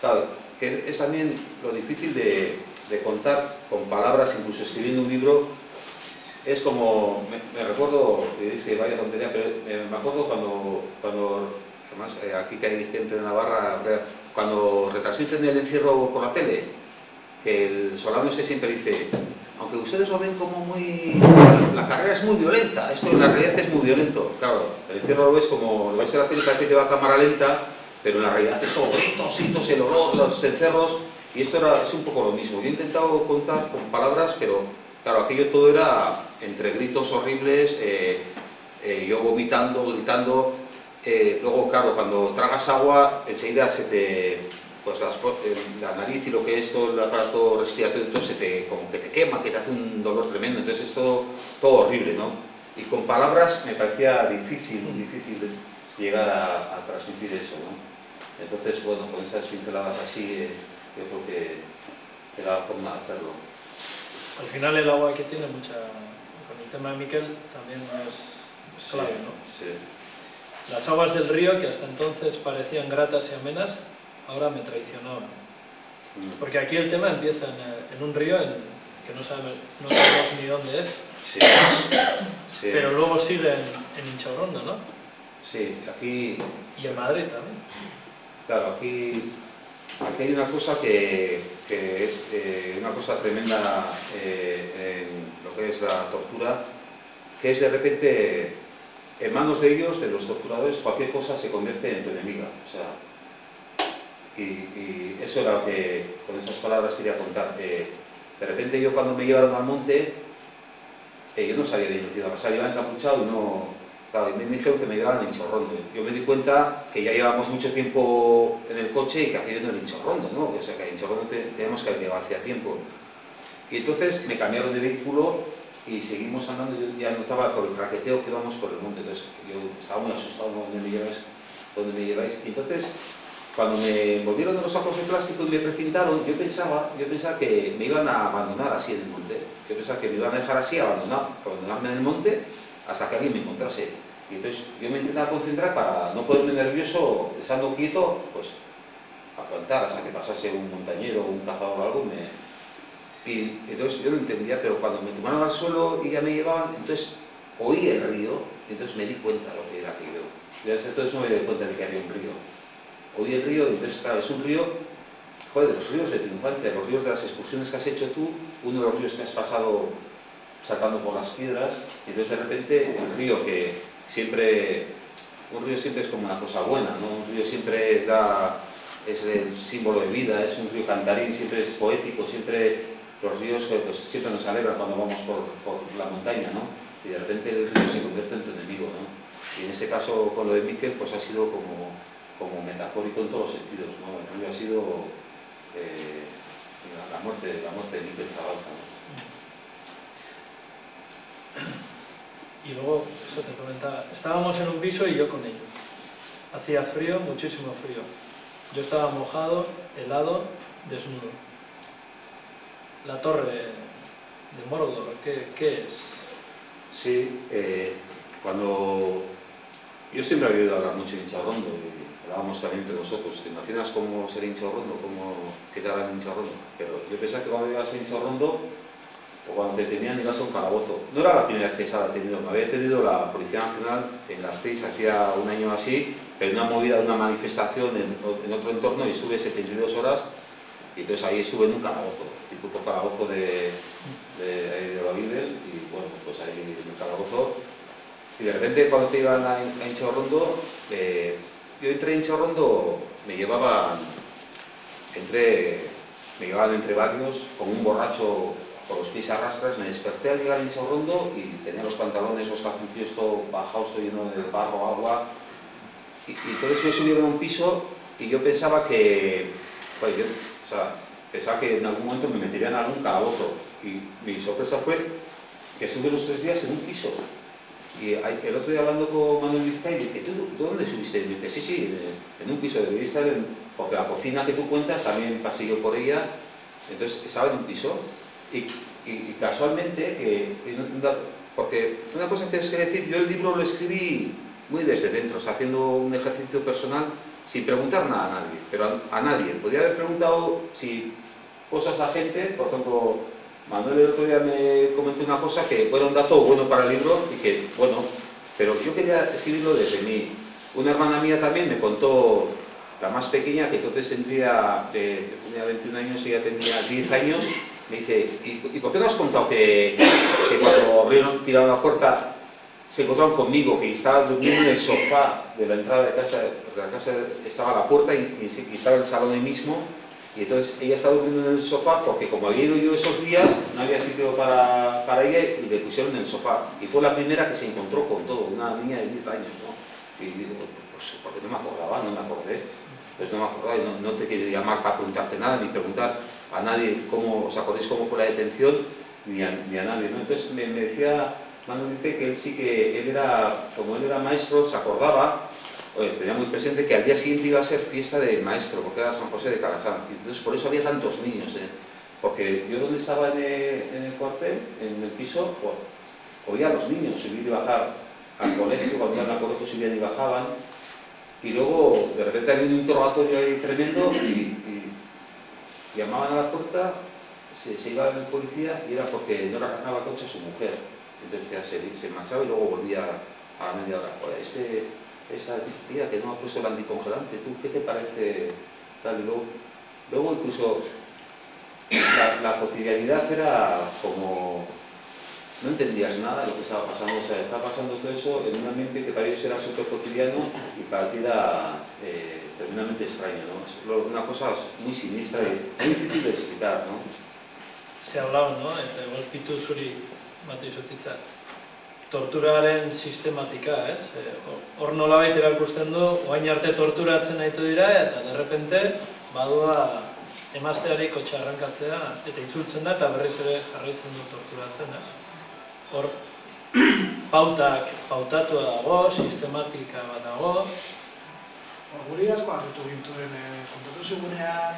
claro, que es también lo difícil de contar con palabras, incluso escribiendo un libro. Es como, me recuerdo, diréis que vaya tontería, pero me acuerdo cuando además aquí que hay gente de Navarra, cuando retransmiten el encierro por la tele, que el Solano ese siempre dice, aunque ustedes lo ven como la carrera es muy violenta, esto en la realidad es muy violento. Claro, el encierro lo ves como, lo vais a la tele, parece que va a cámara lenta, pero en la realidad es todo gritos, el olor, los encerros, y esto es un poco lo mismo. Yo he intentado contar con palabras, pero claro, aquello todo era entre gritos horribles, yo vomitando, gritando. Luego, claro, cuando tragas agua, enseguida pues la nariz y lo que es todo el aparato respiratorio, entonces como que te quema, que te hace un dolor tremendo. Entonces es todo horrible, ¿no? Y con palabras me parecía difícil llegar a transmitir eso, ¿no? Entonces, bueno, con esas pinceladas así, yo creo que era la forma de hacerlo. Al final el agua aquí tiene mucha... Con el tema de Miquel también es clave, ¿no? Sí. Las aguas del río, que hasta entonces parecían gratas y amenas, ahora me traicionaban. Porque aquí el tema empieza en un río que no sabemos ni dónde es, Sí. pero luego sigue en Inchaurondo, ¿no? Sí, aquí... Y en Madrid también. Claro, aquí hay una cosa que es una cosa tremenda en lo que es la tortura, que es de repente, en manos de ellos, de los torturadores, cualquier cosa se convierte en tu enemiga. O sea, y eso era lo que con esas palabras quería contar. De repente yo cuando me llevaron al monte, yo no sabía bien lo que iba a pasar, iba encapuchado y no... Claro, me dijeron que me llevaban a Inchaurondo. Yo me di cuenta que ya llevamos mucho tiempo en el coche y que aquello no era Inchaurondo, ¿no? O sea, que a Inchaurondo teníamos que haber llegado hacía tiempo. Y entonces me cambiaron de vehículo y seguimos andando. Yo ya notaba por el traqueteo que íbamos por el monte. Entonces yo estaba muy asustado, ¿no? ¿Dónde me lleváis? Y entonces cuando me envolvieron en los sacos de plástico y me precintaron, yo pensaba que me iban a abandonar así en el monte. Yo pensaba que me iban a dejar así, abandonarme en el monte, hasta que alguien me encontrase. Y entonces yo me intentaba concentrar para no ponerme nervioso, estando quieto, pues aguantar hasta que pasase un montañero, un cazador o algo. Y entonces yo no entendía, pero cuando me tomaron al suelo y ya me llevaban, entonces oí el río, y entonces me di cuenta de lo que era aquello. Ya desde entonces no me di cuenta de que había un río. Oí el río, y entonces claro, es un río, joder, de los ríos de tu infancia, los ríos de las excursiones que has hecho tú, uno de los ríos que has pasado saltando por las piedras, y entonces de repente el río que siempre, un río siempre es como una cosa buena, ¿no? Un río siempre es el símbolo de vida, es un río cantarín, siempre es poético, siempre los ríos pues, siempre nos alegran cuando vamos por la montaña, ¿no? Y de repente el río se convierte en tu enemigo, ¿no? Y en este caso con lo de Miquel pues ha sido como metafórico en todos los sentidos, ¿no? El río ha sido la muerte de Miquel Zabalza, ¿no? Y luego, eso te comentaba, estábamos en un piso y yo con ellos. Hacía frío, muchísimo frío. Yo estaba mojado, helado, desnudo. La torre de Mordor, ¿qué es? Sí, cuando... Yo siempre había oído hablar mucho de Inchaurrondo y hablábamos también entre nosotros. ¿Te imaginas cómo sería Inchaurrondo? ¿Qué te harán en Inchaurrondo? Pero yo pensaba que cuando ibas a Inchaurrondo o cuando te tenían ibas a un calabozo. No era la primera vez que se había tenido, me había tenido la Policía Nacional en Gasteiz hacía un año así, pero una movida de una manifestación en otro entorno y estuve 72 horas y entonces ahí estuve en un calabozo, tipo calabozo de Olavide y bueno, pues ahí en un calabozo y de repente cuando te iban a Inchaurrondo, yo entré en Inchaurrondo, me llevaban entre varios con un borracho con los pies a rastras, me desperté al llegar a Inchaurrondo y tenía los pantalones, los calzoncillos todo bajados, todo lleno de barro, agua. Y entonces me subieron a un piso y yo pensaba que, pues, pensaba que en algún momento me meterían en algún calabozo. Y mi sorpresa fue que estuve los 3 días en un piso. Y el otro día hablando con Manuel Vizcay, dije, ¿tú dónde subiste? Y me dice, sí, en un piso, debería estar porque la cocina que tú cuentas también pasillo por ella, entonces estaba en un piso. Y casualmente, porque una cosa que os quería decir, yo el libro lo escribí muy desde dentro, o sea, haciendo un ejercicio personal sin preguntar nada a nadie, pero a nadie. Podría haber preguntado si cosas a gente, por ejemplo, Manuel el otro día me comentó una cosa que era un dato bueno para el libro y que, bueno, pero yo quería escribirlo desde mí. Una hermana mía también me contó, la más pequeña, que entonces tenía 21 años y ella tenía 10 años, me dice, ¿y por qué no has contado que cuando tiraron la puerta se encontraron conmigo, que estaba durmiendo en el sofá de la entrada de casa, porque la casa estaba a la puerta y estaba el salón ahí mismo, y entonces ella estaba durmiendo en el sofá porque como había ido yo esos días, no había sitio para ella y le pusieron en el sofá. Y fue la primera que se encontró con todo, una niña de 10 años, ¿no? Y digo, pues porque no me acordaba, no me acordé. Pues no me acordaba y no te quiero llamar para preguntarte nada, ni preguntar a nadie cómo, os acordáis cómo fue la detención, ni a nadie, ¿no? Entonces me decía Manuel dice que él sí que, como él era maestro, se acordaba, pues tenía muy presente que al día siguiente iba a ser fiesta del maestro, porque era San José de Calasán, y entonces por eso había tantos niños, porque yo donde estaba en el cuartel, en el piso, pues, oía a los niños subir y bajar al colegio, cuando iban al colegio subían y bajaban, y luego de repente había un interrogatorio ahí tremendo y llamaban a la puerta, se iba el policía y era porque no le arrancaba el coche a su mujer. Entonces ya se marchaba y luego volvía a la media hora. Oye, esta tía que no ha puesto el anticongelante, ¿tú qué te parece? Tal, y luego incluso la cotidianidad era como... No entendías nada de lo que estaba pasando, o sea, estaba pasando todo eso en un ambiente que para ellos era súper cotidiano y para ti era tremendamente extraño, ¿no? Es una cosa muy siniestra y muy difícil de explicar, ¿no? Se hablaba, ¿no? Eta golpitu zuri bat izutitza. Torturaren sistematika, ez? Hor nolabait erakusten du, oain arte torturatzen nahitu dira, eta derrepente badua emazteari kotxe arrankatzea, eta itzultzen da, eta berriz ere jarraitzen du torturatzen, ez? Hor, pautatua dago, sistematika bat dago, Guri asko harritu gintuen, kontatu zigunean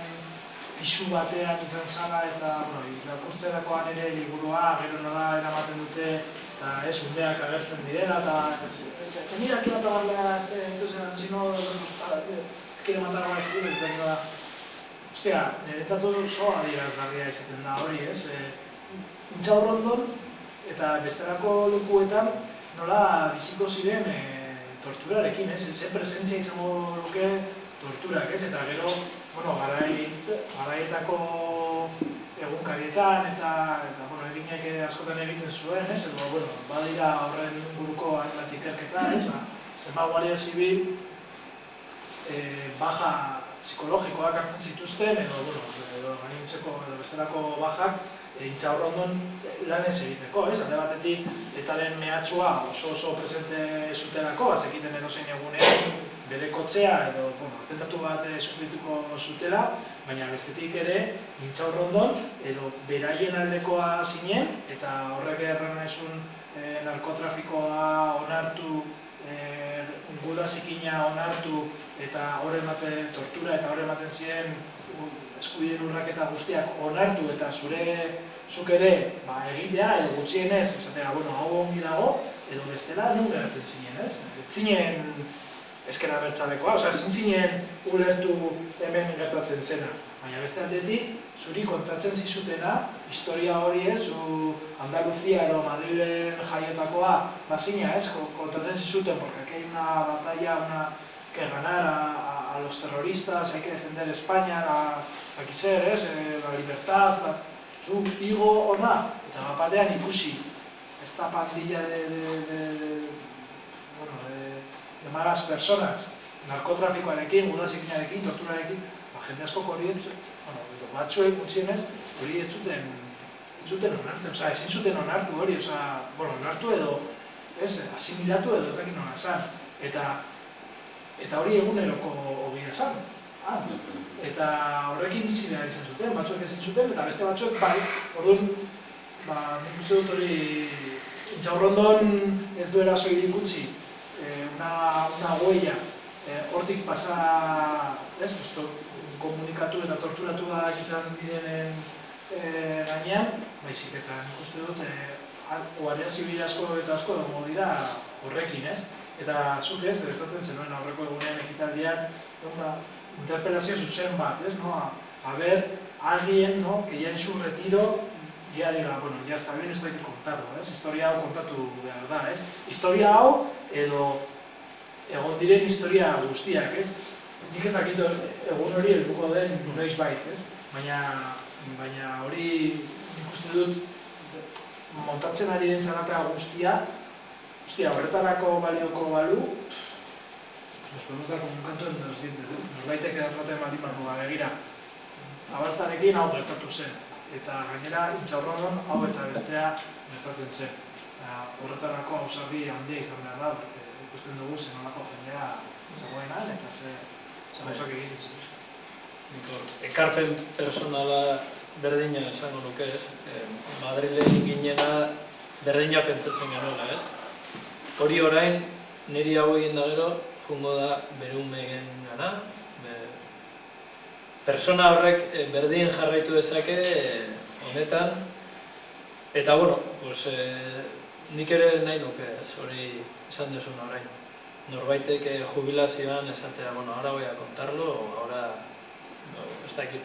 pisu batean izan zala eta irakurtzerakoan ere liburua, gero nola eramaten dute, eta umeak agertzen direla, eta mira, quiero apagarle a este si no quiere matar a este eta da. Ostia, niretzat oso adierazgarria izaten da hori, ez? Intxaurrondon eta bestelako lekuetan nola biziko ziren torturarekin, ez? Ze presentzia izango luke torturak, ez? Eta gero, garaietako egunkarietan eta eginek askotan egiten zuen, ez? Edo, badira horren buruko hainbat ikerketa, ez? Zenbat guardia zibil baja psikologikoak hartzen zituzten, edo gainontzeko bestelako bajak Intxaurrondon lan ez egiteko, ez? Alde batetik etaren mehatxua oso presente zutelako, bazekiten edozein egunean, bere kotzea edo atentatu bat sufrituko zutela, baina bestetik ere Intxaurrondon edo beraien aldekoa zinen, eta horrek erran nahizun narkotrafikoa onartu, guda zikina onartu, eta tortura eta horre ematen ziren eskubideen urraketa guztiak onartu eta zuk ere egitea edo gutxienez, esatea, hau ongi dago, edo bestela nun geratzen zinen, ez? Zinen ezkera bertzalekoa, ezin zinen ulertu hemen gertatzen zena. Baina beste aldetik, zuri kontatzen zizutena, historia hori ez, Andaluzia edo Madrilen jaiotakoa bazina ez, kontatzen zizuten, porque aquí hay una batalla, que ganar a los terroristas, hay que defender España, hasta aquí ser, la libertad, zu higo ona, eta bapatean ikusi, esta pandilla de malas personas, narkotrafikoarekin, gudazikinarekin, torturarekin, jende asko hori batzuek gutxienez, hori ez zuten onartzen, ezin zuten onartu hori, onartu edo, asimilatu edo ez dakit nola esan, eta hori eguneroko ogia esan. Eta horrekin bizi behar izan zuten, batzuek ezin zuten, eta beste batzuek bai. Orduan, nik uste dut hori Intxaurrondon ez duela soilik utzi una huella, hortik pasa, komunikatu eta torturatuak izan direnen gainean, baizik eta nik uste dut guardia zibil asko eta asko dago dira horrekin, ez? Eta zuk ez, ezaten zenuen aurreko egunean ekitaldian interpelazio zuzen bat, ez? A ver, alguien que ya en su retiro ya diga, ya está bien, esto hay que contarlo, ez? Historia hau kontatu behar da, ez? Historia hau edo egon diren historia guztiak, ez? Nik ez dakit egun hori helduko den noiz bait, ez? Baina hori nik uste dut montatzen ari den zarata guztia, horretarako balioko balu, nos podemos dar como un canto en los dientes, norbaitek erraten baldin badu begira. Zabaltzarekin hau gertatu zen, eta gainera Intxaurrondon hau eta bestea gertatzen zen. Horretarako ausardi handia izan behar da, ikusten dugu zenolako jendea zegoenan eta ze gauzak egiten zituzten. Ekarpen personala berdina esango nuke, ez? Madrilen ginena berdina pentsatzen genuela, ez? Hori orain, niri hau egin da gero, jungo da bere umeen gana. Persona horrek berdin jarraitu dezake honetan. Eta, nik ere nahi nuke, hori esan duzun orain. Norbaitek jubilazioan esatea, ahora voy a contarlo, ahora ez dakit,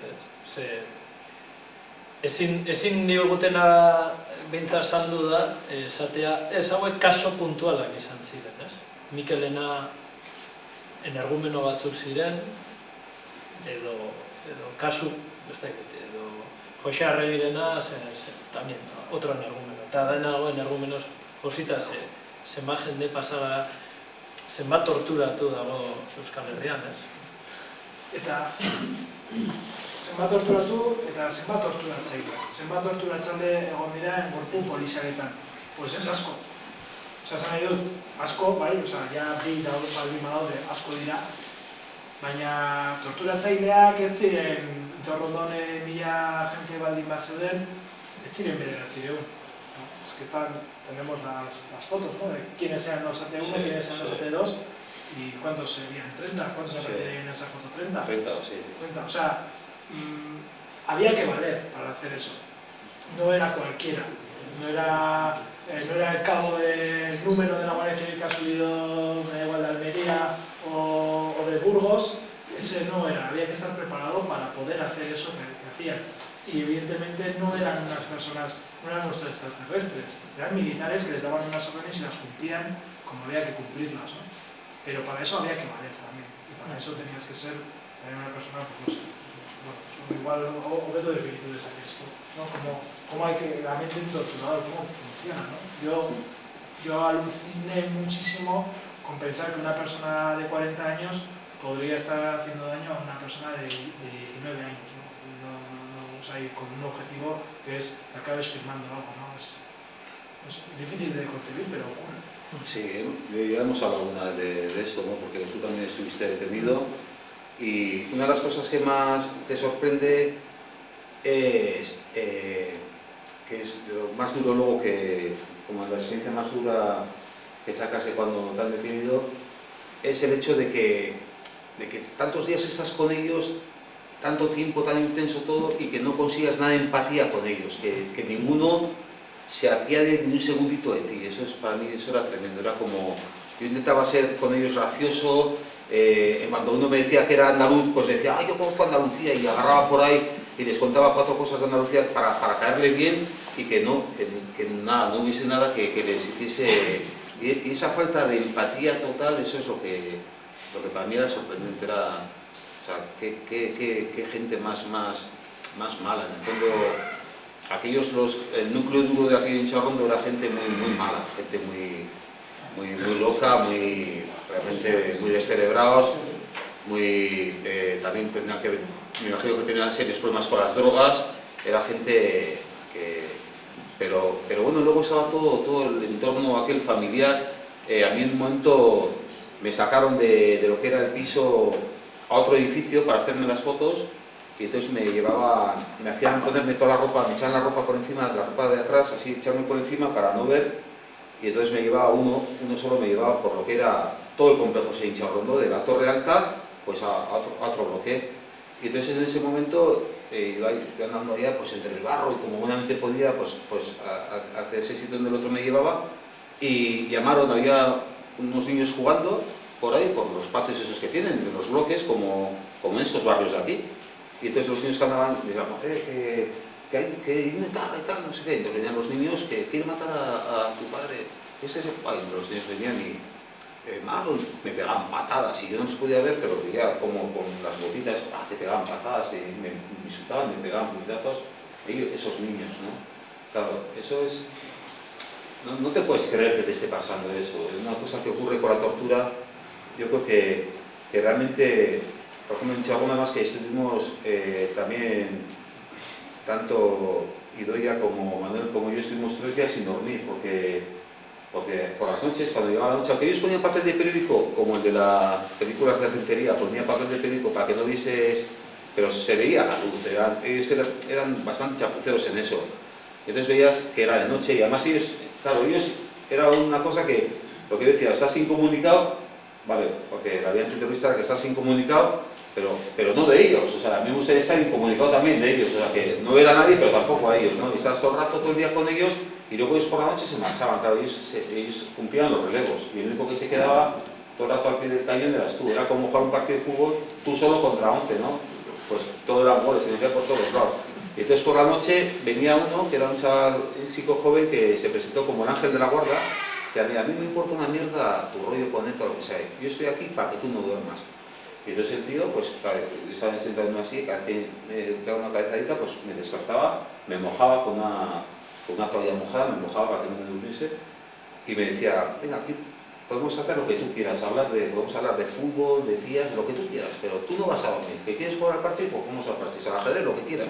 ezin digutena behintzat saldu da, esatea, ez hauek kaso puntualak izan ziren, ez? Mikelena energumeno batzuk ziren, edo kasu, ez dakit, edo Jose Arregirena, también, otro energumeno. Eta dainago energumenos josita zenbat jende pasara, zenbat torturatu dago Euskal Herrian, ez? Eta zenbat torturatu eta zenbat torturatzaile. Zenbat torturatzaile egon dira gorpu polizialetan. Pues ez asko. Zan nahi dut, asko, bai, ja bi baldin badaude asko dira. Baina torturatzaileak ez ziren Intxaurrondon 1000 jente baldin bat zeuden, ez ziren 900. Es que tenemos las fotos, ¿no? De quiénes eran los AT1, quiénes eran los AT2. ¿Y cuántos serían? ¿30? ¿Cuántos Sí. aparecen en esa foto? ¿30? 30 o sí. 30. O sea, había que valer para hacer eso. No era cualquiera. No era el cabo del número de la Guardia Civil que ha subido, me da igual, de Almería o de Burgos. Ese no era. Había que estar preparado para poder hacer eso que hacían. Y evidentemente no eran unas personas, no eran nuestros extraterrestres. Eran militares que les daban unas órdenes y las cumplían como había que cumplirlas, ¿no? Pero para eso había que valer también. Y para eso tenías que ser una persona, pues no sé, bueno, igual objeto de finitudes aquí, ¿no? Como hay que, la mente del torturador, cómo funciona, ¿no? Yo aluciné muchísimo con pensar que una persona de 40 años podría estar haciendo daño a una persona de 19 años, ¿no? O sea, y con un objetivo que es que acabes firmando algo, ¿no? Es difícil de concebir, pero ocurre. Sí, ya hemos hablado una vez de esto, ¿no? Porque tú también estuviste detenido y una de las cosas que más te sorprende es que es lo más duro luego que, como la experiencia más dura que sacas de cuando te han detenido, es el hecho de que tantos días estás con ellos, tanto tiempo, tan intenso todo, y que no consigas nada de empatía con ellos, que ninguno se apiade ni un segundito de ti. Eso es, para mí eso era tremendo. Era como, yo intentaba ser con ellos gracioso, cuando uno me decía que era andaluz, pues decía, yo conozco Andalucía, y agarraba por ahí y les contaba 4 cosas de Andalucía para caerle bien, y que nada, no hubiese nada que les hiciese. Y esa falta de empatía total, eso es lo que para mí era sorprendente. Era, o sea, qué gente más mala. En el fondo, el núcleo duro de aquel Incharrondo era gente muy mala, gente muy loca, realmente muy descerebrados, también tenía que, me imagino que tenían serios problemas con las drogas. Era gente que... Pero bueno, luego estaba todo el entorno aquel familiar. A mí en un momento me sacaron de lo que era el piso a otro edificio para hacerme las fotos, y entonces me hacían ponerme toda la ropa, me echaban la ropa por encima, la ropa de atrás, así echarme por encima para no ver, y entonces me llevaba uno solo me llevaba por lo que era todo el complejo de Incharrondo, de la Torre Alta pues a otro bloque. Y entonces en ese momento iba andando allá pues entre el barro, y como buenamente podía pues hacia ese sitio donde el otro me llevaba, y llamaron, había unos niños jugando por ahí, por los patios esos que tienen, de los bloques, como en estos barrios de aquí. Y entonces los niños que andaban, decían, que hay una guitarra y tal, no sé qué. Entonces venían los niños que quieren matar a tu padre. Los niños venían y malo, y me pegaban patadas, y yo no los podía ver, pero veía como con las botitas, te pegaban patadas, y me insultaban, me pegaban puñetazos. Esos niños, ¿no? Claro, eso es... No te puedes creer que te esté pasando eso. Es una cosa que ocurre con la tortura. Yo creo que realmente, por ejemplo, en Chago, nada más que estuvimos también, tanto Idoia como Manuel como yo, estuvimos 3 días sin dormir, porque por las noches, cuando llegaba la noche, aunque ellos ponían papel de periódico, como el de las películas de Rentería, ponían papel de periódico para que no vieses, pero se veía la luz. Ellos eran bastante chapuceros en eso. Entonces veías que era de noche, y además ellos era una cosa que, lo que yo decía, estás incomunicado, vale, porque la vida antiterrorista era que estás incomunicado, pero no de ellos. O sea, a mí me gustaría estar incomunicado también de ellos, o sea, que no ver a nadie, pero tampoco a ellos, ¿no? Y estás todo el rato, todo el día con ellos, y luego ellos por la noche se marchaban. Claro, ellos cumplían los relevos, y el único que se quedaba todo el rato al pie del cañón eras tú. Era como jugar un partido de fútbol, tú solo contra 11, ¿no? Pues todo era goles, se metía por todos lados. Y entonces por la noche venía uno, que era un chico joven que se presentó como el ángel de la guarda, que a mí me importa una mierda tu rollo con esto o lo que sea, yo estoy aquí para que tú no duermas. Y entonces el tío, pues estaba sentado en una silla, me pegaba una cabezadita, pues me despertaba, me mojaba con una toalla mojada, me mojaba para que no me durmiese, y me decía, venga, aquí podemos hacer lo que tú quieras, podemos hablar de fútbol, de tías, lo que tú quieras, pero tú no vas a dormir. ¿Que quieres jugar al partido? Pues vamos al partido, al ajedrez, lo que quieras.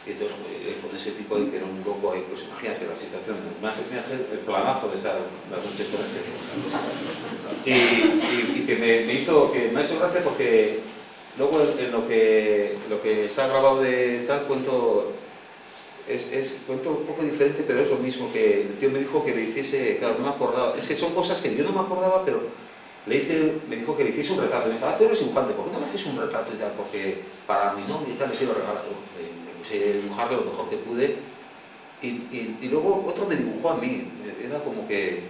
Y entonces, con ese tipo ahí, que era un loco ahí, pues imagínate la situación, imagínate el planazo de estar las noches con este. Y que me ha hecho gracia, porque luego en lo que está grabado de tal cuento, cuento un poco diferente, pero es lo mismo. Que el tío me dijo que le hiciese, claro, no me acordaba, es que son cosas que yo no me acordaba, pero me dijo que le hiciese un retrato. Me dijo, tú eres dibujante, ¿por qué no me haces un retrato y tal? Porque para mi novia y tal le quiero regalar. Me puse a dibujarle lo mejor que pude. Y luego otro me dibujó a mí. Era como que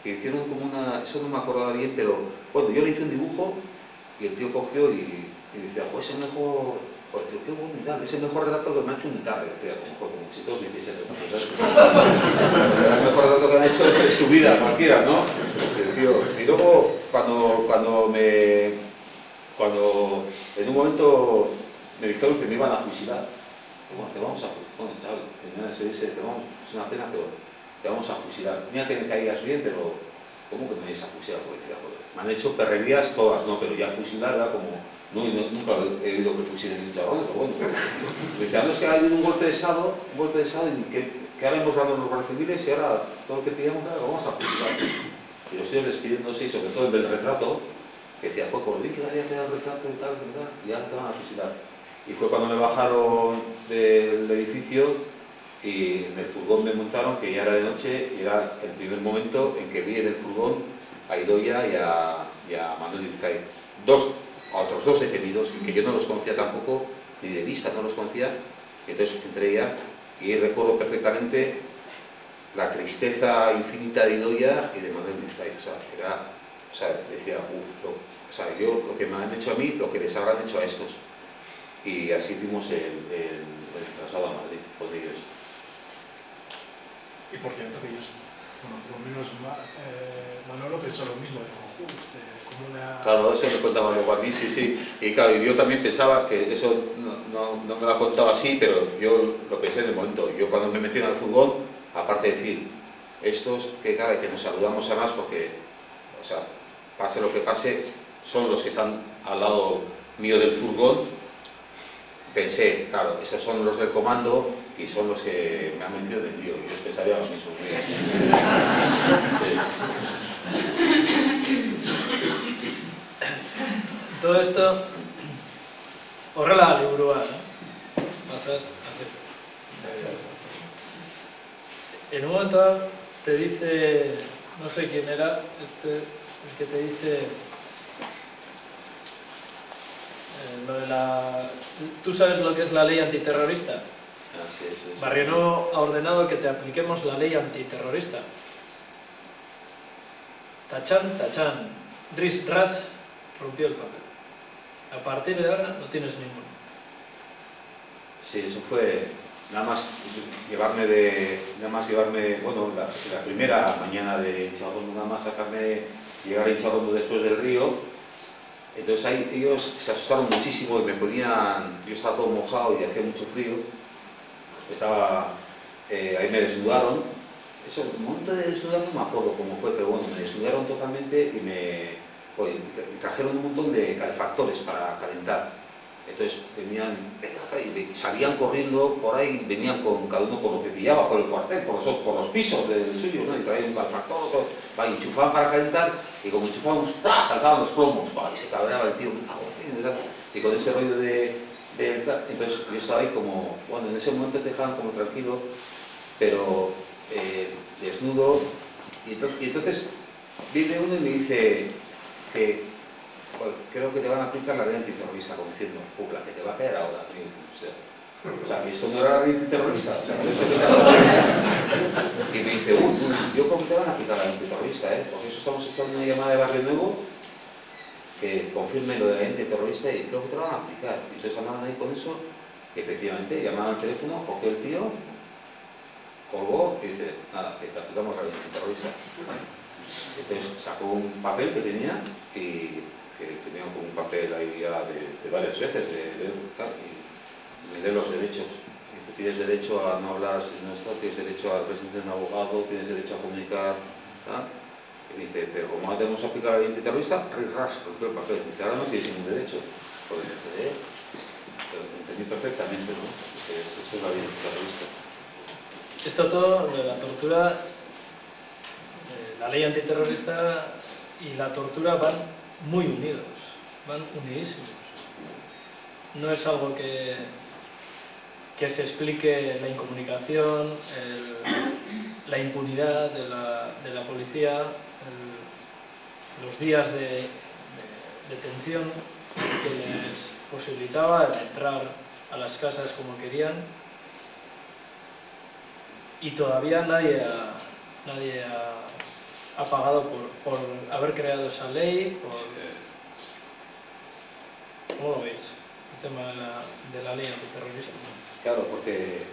hicieron como una... Eso no me acordaba bien, pero bueno, yo le hice un dibujo y el tío cogió y decía, pues es el mejor... Pues tío, qué bueno y tal, es el mejor retrato que me ha hecho un tal. Decía, como si todos hiciesen retratos. Era el mejor retrato que han hecho en tu vida, cualquiera, ¿no? Y luego, cuando en un momento me dijeron que me iban a fusilar, bueno, te vamos a fusilar, bueno, chaval, es una pena, pero te vamos a fusilar. Mira que me caías bien, pero ¿cómo que me vais a fusilar? Porque decía, joder, me han hecho perrerías todas, ¿no? Pero ya fusilar era como, nunca he oído que fusilen un chaval, pero bueno. Me decían, no, es que ha habido un golpe de estado y que ahora hemos ganado los guardias civiles y ahora todo lo que pillamos lo vamos a fusilar. Y los tíos despidiéndose, y sobre todo el del retrato, que decía, pues por lo bien que daría quedar el retrato y tal, ¿verdad? Y ahora te van a fusilar. Y fue cuando me bajaron del edificio y en el furgón me montaron, que ya era de noche, y era el primer momento en que vi en el furgón a Idoia y a Manuel Vizcay. A otros dos detenidos, que yo no los conocía tampoco, ni de vista no los conocía, y entonces entré ya, y recuerdo perfectamente la tristeza infinita de Idoia y de Manuel Vizcay. O sea, decía, yo lo que me han hecho a mí, lo que les habrán hecho a estos. Y así hicimos el traslado a Madrid con ellos. Y por cierto que ellos, bueno, por lo menos Manolo pensó lo mismo, dijo, como una... Claro, eso me contaba luego a mí, sí. Y claro, yo también pensaba que eso no me lo ha contado así, pero yo lo pensé en el momento. Yo cuando me metí en el furgón, aparte de decir, estos que nos saludamos además porque, o sea, pase lo que pase, son los que están al lado mío del furgón. Pensé, claro, esos son los del comando y son los que me han metido en el lío. Y yo pensaría lo mismo. Todo esto, horrela liburua, ¿no? En un momento te dice, no sé quién era, el que te dice lo de la... ¿Tú sabes lo que es la ley antiterrorista? Sí. Barrionó ha ordenado que te apliquemos la ley antiterrorista. Tachán, ris ras, rompió el papel. A partir de ahora no tienes ninguno. Sí, eso fue nada más llevarme, bueno, la primera mañana de Hinchagondo, nada más llegar a Hinchagondo después del río. Entonces ahí ellos se asustaron muchísimo y yo estaba todo mojado y hacía mucho frío. Ahí me desnudaron. Eso, el momento de desnudar no me acuerdo cómo fue, pero bueno, me desnudaron totalmente y trajeron un montón de calefactores para calentar. Entonces venían, y salían corriendo por ahí, venían cada uno con lo que pillaba, por el cuartel, por los pisos del suyo, ¿no? Y traían un calefactor, y enchufaban para calentar, y como enchufábamos, saltaban los plomos, y se cabreaba el tío, y con ese rollo entonces yo estaba ahí como, bueno, en ese momento te dejaban como tranquilo, pero desnudo, y entonces viene uno y me dice que creo que te van a aplicar la ley antiterrorista, como diciendo, la que te va a caer ahora. O sea, que esto no era la ley antiterrorista. O sea, y me dice, yo creo que te van a aplicar la ley antiterrorista, porque eso estamos esperando una llamada de Barrio Nuevo que confirme lo de la ley antiterrorista y creo que te lo van a aplicar. Y entonces andaban ahí con eso, y efectivamente, llamaban al teléfono, cogió el tío, colgó y dice, nada, que te aplicamos la ley antiterrorista. Entonces sacó un papel que tenía que tenía como un papel ahí ya de varias veces y me dé los derechos. Y tienes derecho a no hablar sin esto, tienes derecho a presentar un abogado, tienes derecho a comunicar, ¿tal? Y me dice, pero como ahora tenemos que aplicar la ley antiterrorista, rompió el papel. Dice, ahora no tienes ningún derecho. Pues pero entendí perfectamente, ¿no? Porque eso es la ley antiterrorista. Esto todo de la tortura, la ley antiterrorista y la tortura van muy unidos, van unidísimos. No es algo que se explique la incomunicación, la impunidad de la policía, los días de detención que les posibilitaba entrar a las casas como querían, y todavía nadie ha pagado por haber creado esa ley. ¿Cómo lo veis? El tema de la ley antiterrorista. Claro, porque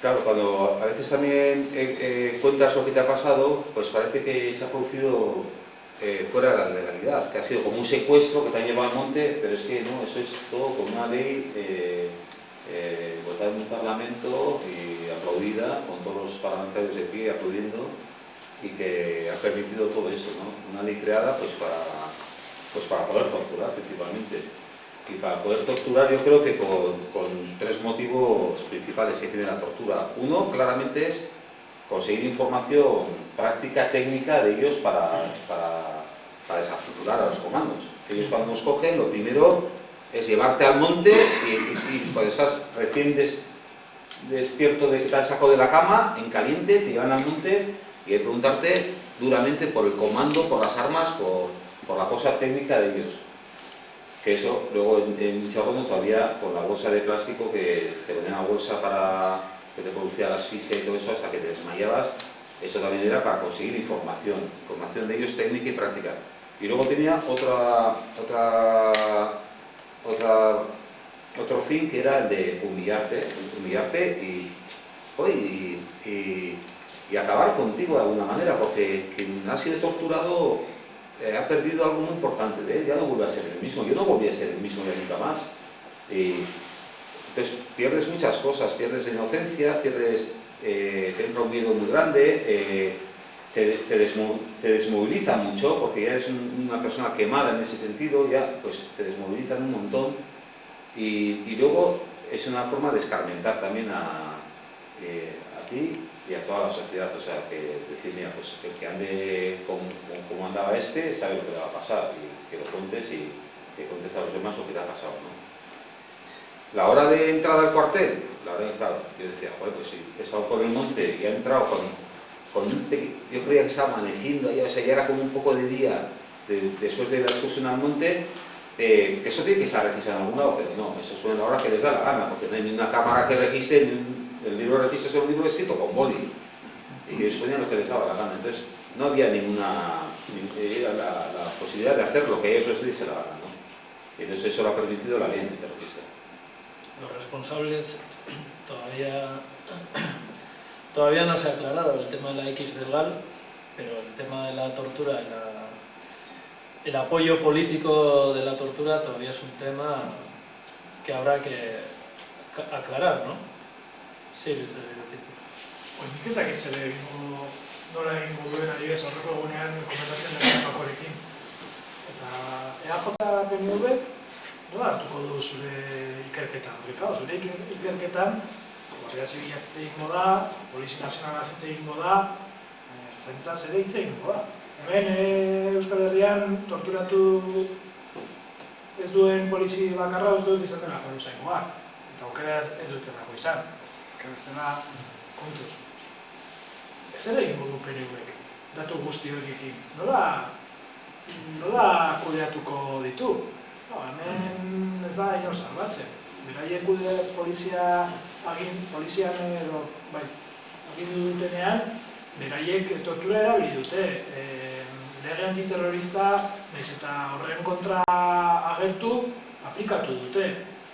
cuando a veces también cuentas lo que te ha pasado, pues parece que se ha producido fuera de la legalidad, que ha sido como un secuestro que te han llevado al monte, pero es que no, eso es todo con una ley votada en un parlamento y aplaudida, con todos los parlamentarios de pie aplaudiendo, y que ha permitido todo eso, ¿no? Una ley creada pues para poder torturar principalmente. Y para poder torturar yo creo que con tres motivos principales que tiene la tortura. Uno, claramente, es conseguir información práctica, técnica de ellos para desarticular a los comandos. Ellos cuando nos cogen, lo primero es llevarte al monte y cuando estás recién despierto, te has sacado de la cama, en caliente, te llevan al monte y hay que preguntarte duramente por el comando, por las armas, por la cosa técnica de ellos. Que eso, luego en Chorrono todavía con la bolsa de plástico que te ponían la bolsa para que te producía la asfixia y todo eso hasta que te desmayabas, eso también era para conseguir información de ellos técnica y práctica. Y luego tenía otro fin que era el de humillarte y acabar contigo de alguna manera, porque quien ha sido torturado ha perdido algo muy importante de él, ya no vuelve a ser el mismo. Yo no volví a ser el mismo ya nunca más. Entonces pierdes muchas cosas, pierdes la inocencia, te entra un miedo muy grande, te desmoviliza mucho, porque ya eres una persona quemada en ese sentido, ya pues te desmovilizan un montón, y luego es una forma de escarmentar también a ti y a toda la sociedad. O sea, que decir, mira, pues el que ande como andaba este, sabe lo que le va a pasar, y que lo cuentes y que cuentes a los demás lo que te ha pasado, ¿no? La hora de entrada al cuartel, yo decía, joder, pues sí, he estado por el monte y he entrado con un pequeño, yo creía que estaba amaneciendo ahí, o sea, ya era como un poco de día después de la excursión al monte. Eso tiene que estar registrado en algún lado, pero no, eso es la hora que les da la gana, porque no hay ni una cámara que registre, el libro de registro es un libro escrito con boli, y ellos ponían lo que les daba la gana. Entonces no había la posibilidad de hacer lo que ellos les diese la gana, ¿no? Y entonces eso lo ha permitido la ley antiterrorista. Los responsables todavía no se ha aclarado el tema de la X del GAL, pero el tema de la tortura y el apoyo político de la tortura todavía es un tema que habrá que aclarar, ¿no? Sí, Luis, Nik ez dakit zer nola egingo duen adibidez aurreko egunean komentatzen den bakorekin. Eta EAJ-PNV nola hartuko du zure ikerketan? Zure ikerketan Guardia Zibila hitz egingo da, Polizia Nazionala hitz egingo da, Ertzaintza ere hitz egingo da. Hemen Euskal Herrian torturatu ez duen polizi bakarra ez dut izan dela foruzaingoa, eta aukera ez dutelako izan. Ez dela kontuz. Ez ere egingo du PNV-ek, datu guzti horiekin. Nola kudeatuko ditu? Hemen ez da inor salbatzen. Beraiek agindu dutenean, beraiek tortura erabili dute. Lege antiterrorista, nahiz eta horren kontra agertu, aplikatu dute.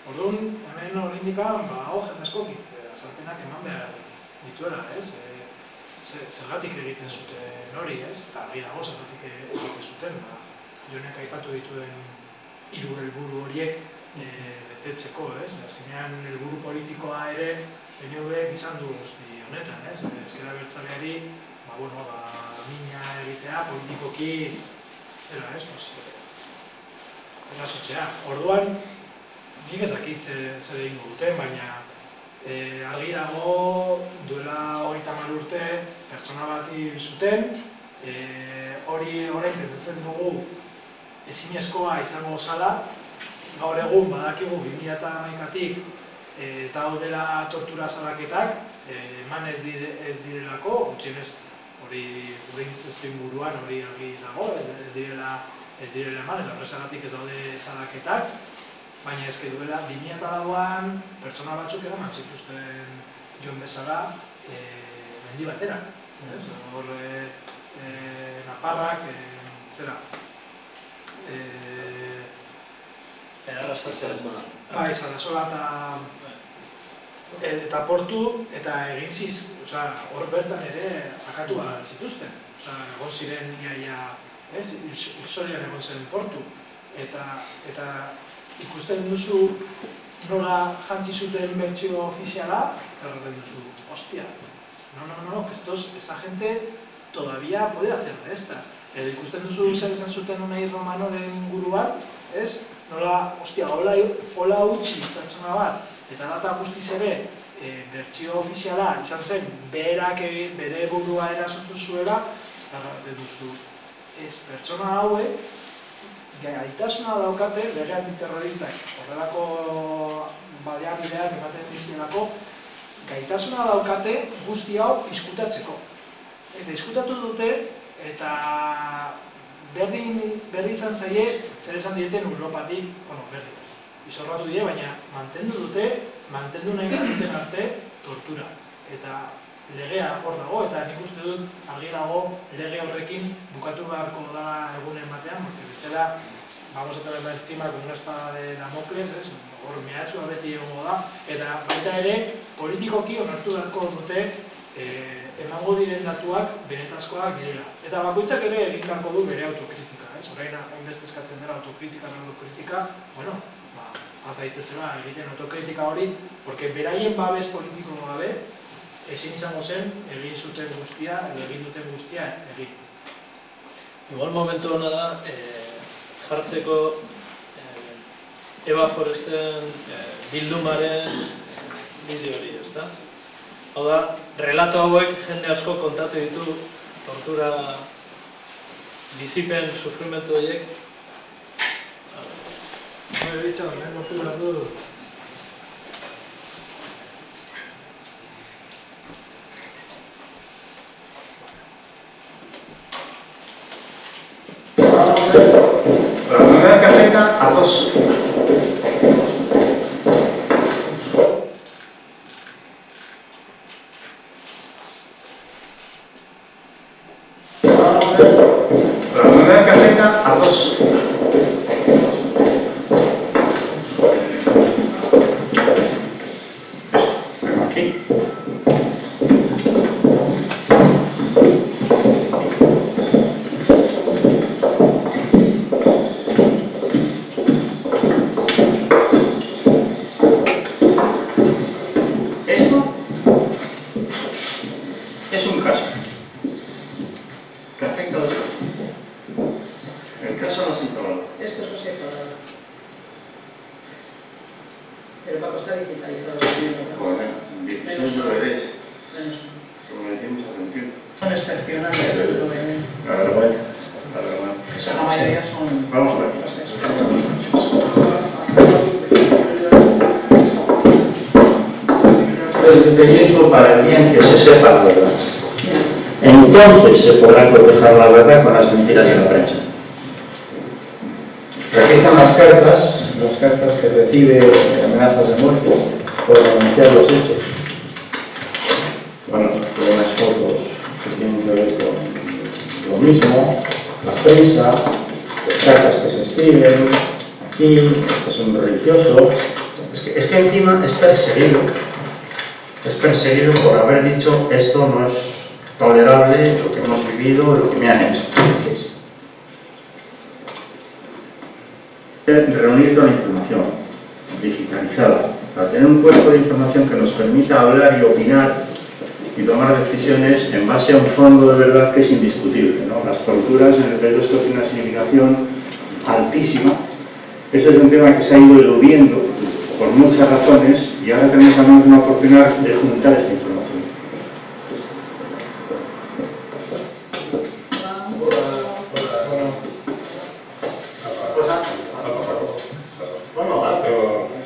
Orduan, hemen horrendikan, jende askokit, azalpenak eman behar dituela, ez? Zergatik egiten zuten hori, ez? Eta girago zergatik egiten zuten, Jonek aipatu dituen 3 helburu horiek betetzeko, ez? Azkenean, helburu politikoa ere PNV izan du guzti honetan, ez? Ezker Abertzaleari, mina egitea, politikoki, zera, ez? Erasotzea. Orduan, nik ez dakit zer egingo duten, baina argi dago duela 30 urte pertsona bat hil zuten, hori orain pentsatzen dugu ezinezkoa izango zala, gaur egun badakigu 2011-tik ez daudela tortura salaketak, eman ez direlako, gutxienez hori gure inguruan hori argi dago, ez direla eman, eta horrezagatik ez daude salaketak, baina ezke duela 2004an pertsona batzuk eraman zituzten joan bezala mendi batera. Hor Naparrak, zera, bai, Zarasola eta Portu, eta egin ziz, hor bertan ere akatu zituzten. Egon ziren iaia, Ilsorian egon zen Portu, eta ikusten duzu nola jantzi zuten bertsio ofiziala, eta horretzen duzu, hostia, no, esta gente todavía puede hacer de estas. Edo ikusten duzu zer esan zuten Unai Romanoren inguruan, nola, hostia, hola utzi pertsona bat, eta data guztiz ere bertsio ofiziala izan zen berak bere burua erasotu zuela, eta horretzen duzu, pertsona hauek gaitasuna daukate lege antiterroristak horrelako baliabideak ematen dizkielako, gaitasuna daukate guzti hau izkutatzeko. Eta izkutatu dute, eta berri izan zaie, zer esan dieten Europatik, berri, izorratu die, baina mantendu nahi duten arte tortura. Eta legea hor dago, eta nik uste dut argi dago lege horrekin bukatu beharko da egunen batean, porque bestela, vamos a tener encima con una espada de Damocles, hor mehatxua beti egongo da, eta baita ere, politikoki onartu beharko dute emango diren datuak benetazkoak direla. Eta bakoitzak ere egin beharko du bere autokritika, orain hainbeste eskatzen dela autokritika, bueno, haz daitezela egiten autokritika hori, porque beraien babes politiko gabe, ezin izango zen egin zuten guztia, edo egin duten guztia egin. Igual momentu hona da, jartzeko Eva Foresten bildumaren bideo hori, ezta? Hau da, relato hauek jende asko kontatu ditu, tortura, bizipen, sufrimentu horiek. Hori bitxa, lehen lortu behar du. La primera que afecta a dos. La primera que afecta a dos. Aquí. Pero va a costar digitalizado. Bueno, 16 DVDs. Como decimos al principio. Son excepcionales los DVDs. La verdad. Que la mayoría son... Vamos a ver. El periodismo para el día en que se sepa la verdad. Entonces se podrá proteger la verdad con las mentiras de la prensa. Aquí están las cartas que recibe amenazas de muerte por denunciar los hechos. Bueno, unas fotos que tienen que ver con lo mismo, las prensa, cartas que se escriben, aquí, este es un religioso. Es que encima es perseguido por haber dicho esto no es tolerable, lo que hemos vivido, lo que me han hecho. Reunir toda la información digitalizada para tener un cuerpo de información que nos permita hablar y opinar y tomar decisiones en base a un fondo de verdad que es indiscutible, ¿no? Las torturas en el Perú esto tiene una significación altísima. Ese es un tema que se ha ido eludiendo por muchas razones y ahora tenemos una oportunidad de juntar esta información.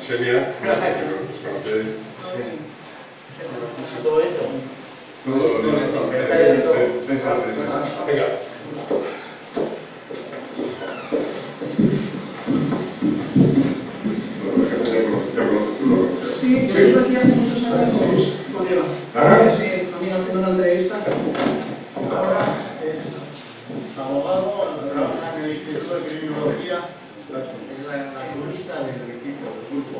Sería todo esto. Venga. Sí, yo estuve aquí hace muchos años con Eva. Ah. Sí, conmigo haciendo una entrevista. Ahora es abogado, trabaja en el Instituto de Criminología, es la columnista del equipo del grupo.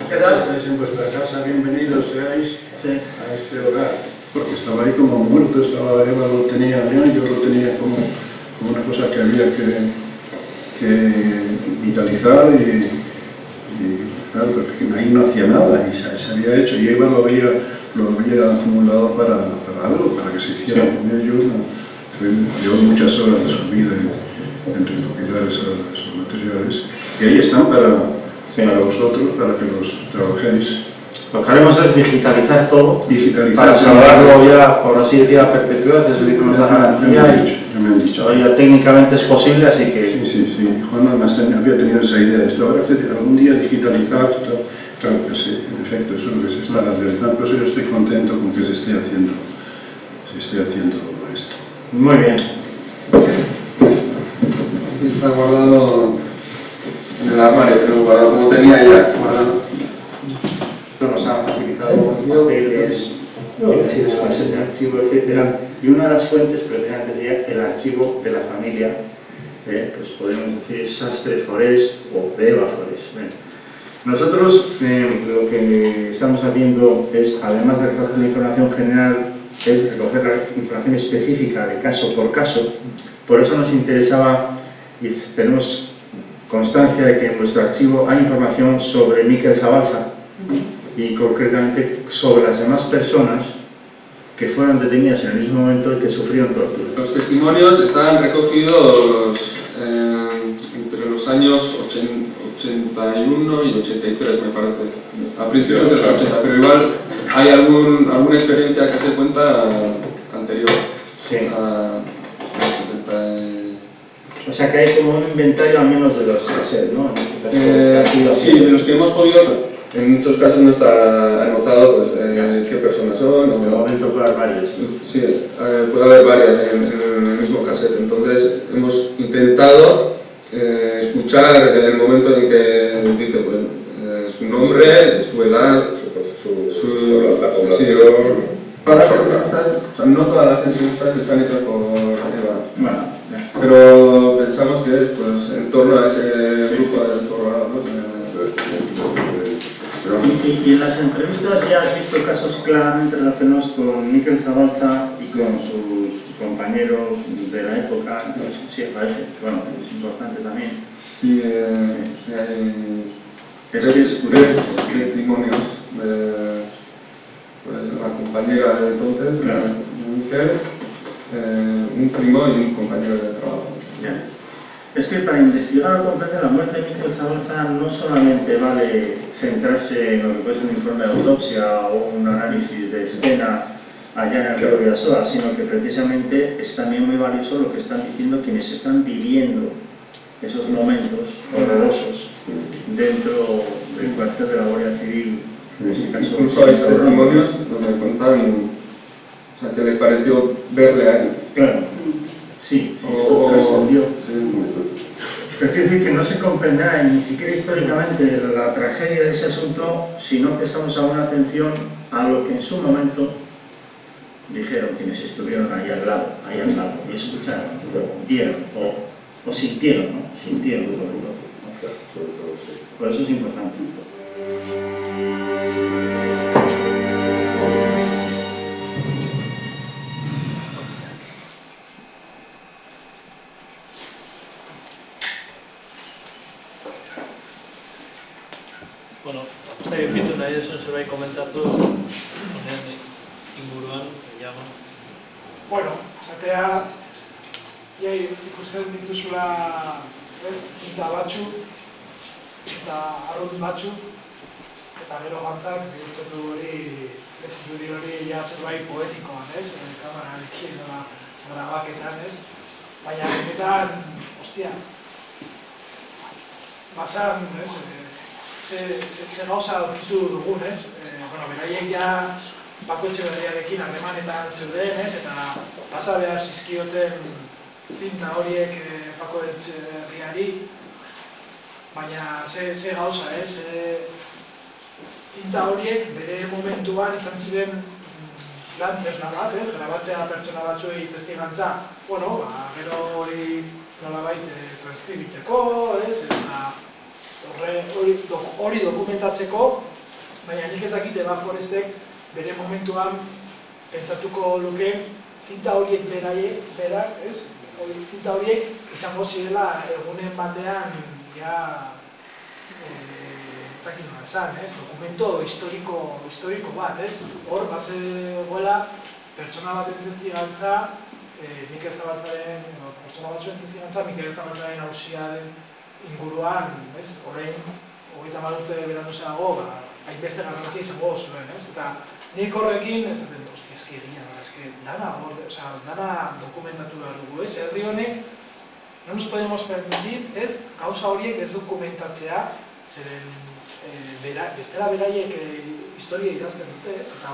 ¿Qué tal? Estáis en vuestra casa, bienvenidos seáis a este hogar. Porque estaba ahí como muerto, Eva lo tenía bien, yo lo tenía como una cosa que había que vitalizar y claro, porque ahí no hacía nada y se había hecho y Eva lo había acumulado para algo, para que se hiciera con ello. Llevó muchas horas de su vida en recopilar esos materiales y ahí están para vosotros, para que los trabajéis. Lo que haremos es digitalizar todo Digitalizar, para salvarlo ya, por así decir, a perpetuidad, es decir, que nos da garantía ya me han dicho. todavía técnicamente es posible, así que... Sí. Juan además había tenido esa idea de esto. Ahora algún día digitalizar, claro que sí, en efecto, eso es lo que se está realizando. Por eso yo estoy contento con que se esté haciendo esto. Muy bien. Está guardado en el armario, creo, guardado como tenía ya guardado. Esto nos ha facilitado papeles, diferentes clases de archivo, etc. Y una de las fuentes precisamente sería el archivo de la familia, pues podemos decir Sastre Forés o de Eva Forés. Bueno, nosotros lo que estamos haciendo es, además de recoger la información general, es recoger la información específica de caso por caso. Por eso nos interesaba, y tenemos constancia de que en nuestro archivo hay información sobre Miquel Zabalza, y concretamente sobre las demás personas que fueron detenidas en el mismo momento y que sufrieron tortura. Los testimonios están recogidos entre los años 81 y 83, me parece, a principios de los 80, pero igual hay alguna experiencia que se cuenta anterior a 70. O sea que hay como un inventario al menos de los casos, ¿no? Sí, de los que hemos podido. En muchos casos no está anotado pues, qué personas son. De momento puede haber varios. Sí, puede haber varias en el mismo cassette. Entonces hemos intentado escuchar en el momento en que dice pues, su nombre, su edad, la población. Todas las entrevistas, o sea, no todas las entrevistas están hechas por Eva. Bueno, pero pensamos que es pues, en torno a ese grupo de pobladores. Y en las entrevistas ya has visto casos claramente relacionados con Miquel Zabalza y con sus compañeros de la época. Sí, parece. Bueno, es importante también. Sí, hay tres testimonios de pues, la compañera de entonces, Miquel, un primo y un compañero de trabajo. Ya. Es que para investigar o comprender la muerte de Miquel Zabalza no solamente vale centrarse en lo que puede ser un informe de autopsia o un análisis de escena allá en el Río Bidasoa, sino que precisamente es también muy valioso lo que están diciendo quienes están viviendo esos momentos horrorosos dentro del cuartel de la Guardia Civil. En ese caso, incluso hay testimonios donde cuentan, o sea, que les pareció verle ahí. Claro. Sí, eso trascendió. Pero quiere decir que no se comprenderá ni siquiera históricamente la tragedia de ese asunto si no prestamos alguna atención a lo que en su momento dijeron quienes estuvieron ahí al lado y escucharon, vieron o sintieron, ¿no? Sintieron sobre todo. Por eso es importante. Bueno, bitu nahi duzun zerbait komentatu, honen inguruan, llama. Bueno, esatea, ikusten dituzula, tinta batzu, eta arrunt batzu, eta gero gantzak, bihurtzen du hori, irudi hori zerbait poetikoan, kamerarekin, grabaketan, baina benetan, ostia, bazan, ze gauza aurkitu dugun, beraiek ja Pako Etxeberriarekin harremanetan zeuden, ez? Eta pasa behar zizkioten zinta horiek Pako Etxeberriari, baina ze gauza, ez? Zinta horiek bere momentuan izan ziren lan tresna bat, ez? Grabatzea pertsona batzuei testigantza, bueno, gero hori nolabait transkribitzeko, ez? Eta hori dokumentatzeko, baina nik ez dakit Eva Forestek bere momentuan pentsatuko luke zinta horiek berak, ez? Zinta horiek izango zirela egunen batean ja ez dakit nola esan, ez? Dokumento historiko bat, ez? Hor, bazegoela pertsona baten testigantza, Mikel Zabaltzaren, pertsona batzuen testigantza, Mikel Zabaltzaren auziaren inguruan, ez? Orain, 30 urte beranduzeago, hainbeste garrantzia izango zuen, ez? Eta nik horrekin, esaten, ostia, eski egia da, eski dana dokumentatu behar dugu, ez? Herri honek, no nos podemos permitir, ez? Gauza horiek ez dokumentatzea, zeren bestela beraiek historia idazten dute, ez? Eta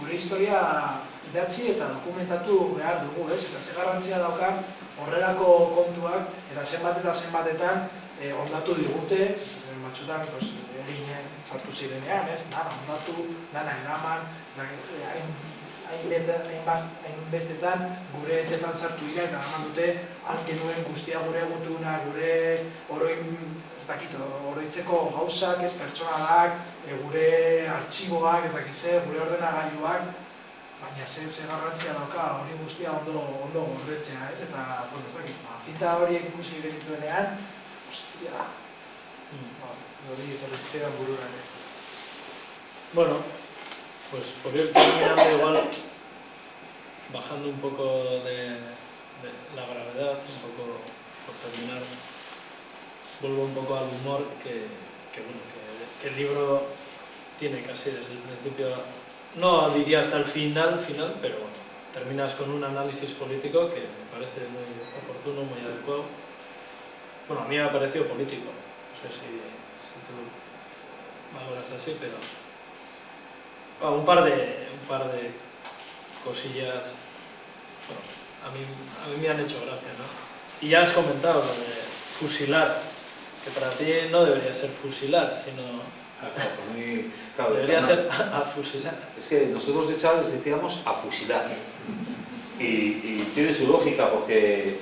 gure historia idatzi eta dokumentatu behar dugu, ez? Eta ze garrantzia daukan horrelako kontuak, eta zenbatetan ondatu digute, batzutan eginen sartu zirenean, ez? Dana ondatu, dana eraman, hainbestetan gure etxetan sartu dira eta eraman dute genuen guztia gure gutuna, gure oroitzeko gauzak, ez pertsonalak, gure artxiboak, ez dakize, gure ordenagailuak, baina ze garrantzia dauka hori guztia ondo gordetzea, ez? Eta, bueno, ez dakit, zinta horiek ikusi genituenean, hostia, hori etorritzea burura ere. Bueno, pues por ir terminando igual, bajando un poco de la gravedad, un poco por terminar, vuelvo un poco al humor que el libro tiene casi desde el principio, no diría hasta el final, pero bueno, terminas con un análisis político que me parece muy oportuno, muy adecuado. Bueno, a mí me ha parecido político, no sé si tú valoras así, pero bueno, un par de cosillas, bueno, a mí me han hecho gracia, ¿no? Y ya has comentado lo de fusilar, que para ti no debería ser fusilar, sino claro, debería ser a fusilar. Es que nosotros de chavales decíamos a fusilar. Y tiene su lógica, porque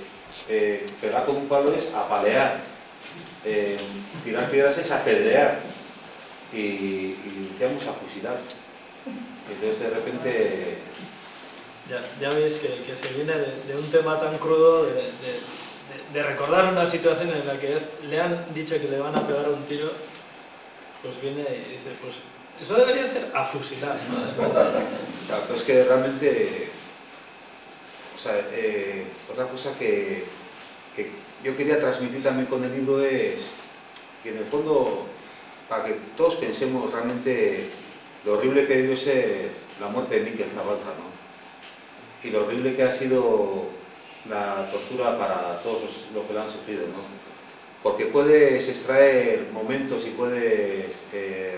pegar con un palo es apalear, tirar piedras es apedrear, y decíamos a fusilar. Entonces de repente... Ya veis que se viene de un tema tan crudo, de recordar una situación en la que le han dicho que le van a pegar un tiro, pues viene y dice, pues eso debería ser a fusilar, ¿no? Claro, es que realmente, o sea, otra cosa que yo quería transmitir también con el libro es que en el fondo, para que todos pensemos realmente lo horrible que debió ser la muerte de Mikel Zabalza, ¿no? Y lo horrible que ha sido la tortura para todos los que la han sufrido, ¿no? Porque puedes extraer momentos y puedes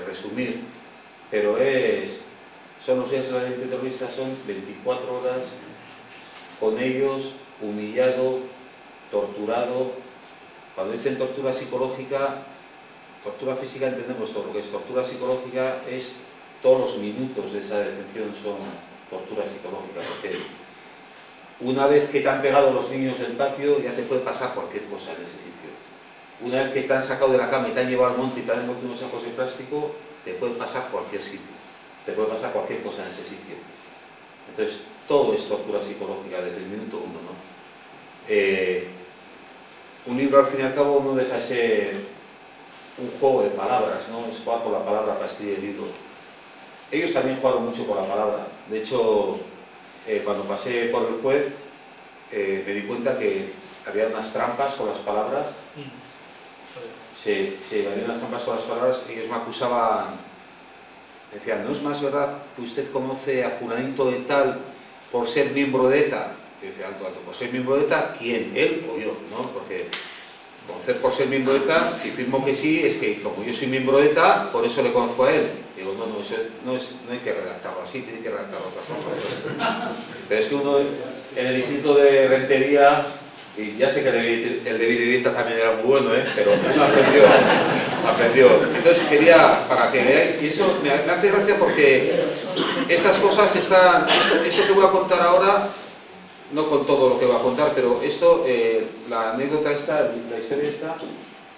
resumir, pero son los días de la gente terrorista, son 24 horas con ellos, humillado, torturado. Cuando dicen tortura psicológica, tortura física entendemos todo lo que es tortura psicológica, es todos los minutos de esa detención son tortura psicológica, porque una vez que te han pegado los niños del patio ya te puede pasar cualquier cosa en ese sitio. Una vez que te han sacado de la cama y te han llevado al monte y te han envuelto unos sacos de plástico, te puede pasar cualquier sitio, te puede pasar cualquier cosa en ese sitio. Entonces todo es tortura psicológica desde el minuto uno, ¿no? Un libro al fin y al cabo no deja de ser un juego de palabras, ¿no? Es jugar con la palabra para escribir el libro. Ellos también jugaron mucho con la palabra. De hecho, cuando pasé por el juez, me di cuenta que había unas trampas con las palabras. Sí, había unas trampas con las palabras. Ellos me acusaban, decían, ¿no es más verdad que usted conoce a fulanito de tal por ser miembro de ETA? Yo decía, alto, ¿por ser miembro de ETA? ¿Quién? ¿Él o yo? ¿No? Porque conocer por ser miembro de ETA, si firmo que sí, es que como yo soy miembro de ETA, por eso le conozco a él. Digo, bueno, eso no hay que redactarlo así, tiene que redactarlo de otra forma. Pero es que uno, en el distrito de Rentería, y ya sé que el de Vidivienta también era muy bueno, pero uno aprendió. Entonces quería, para que veáis, y eso me hace gracia porque estas cosas están, eso que voy a contar ahora, no con todo lo que voy a contar, pero esto, la anécdota esta, la historia esta,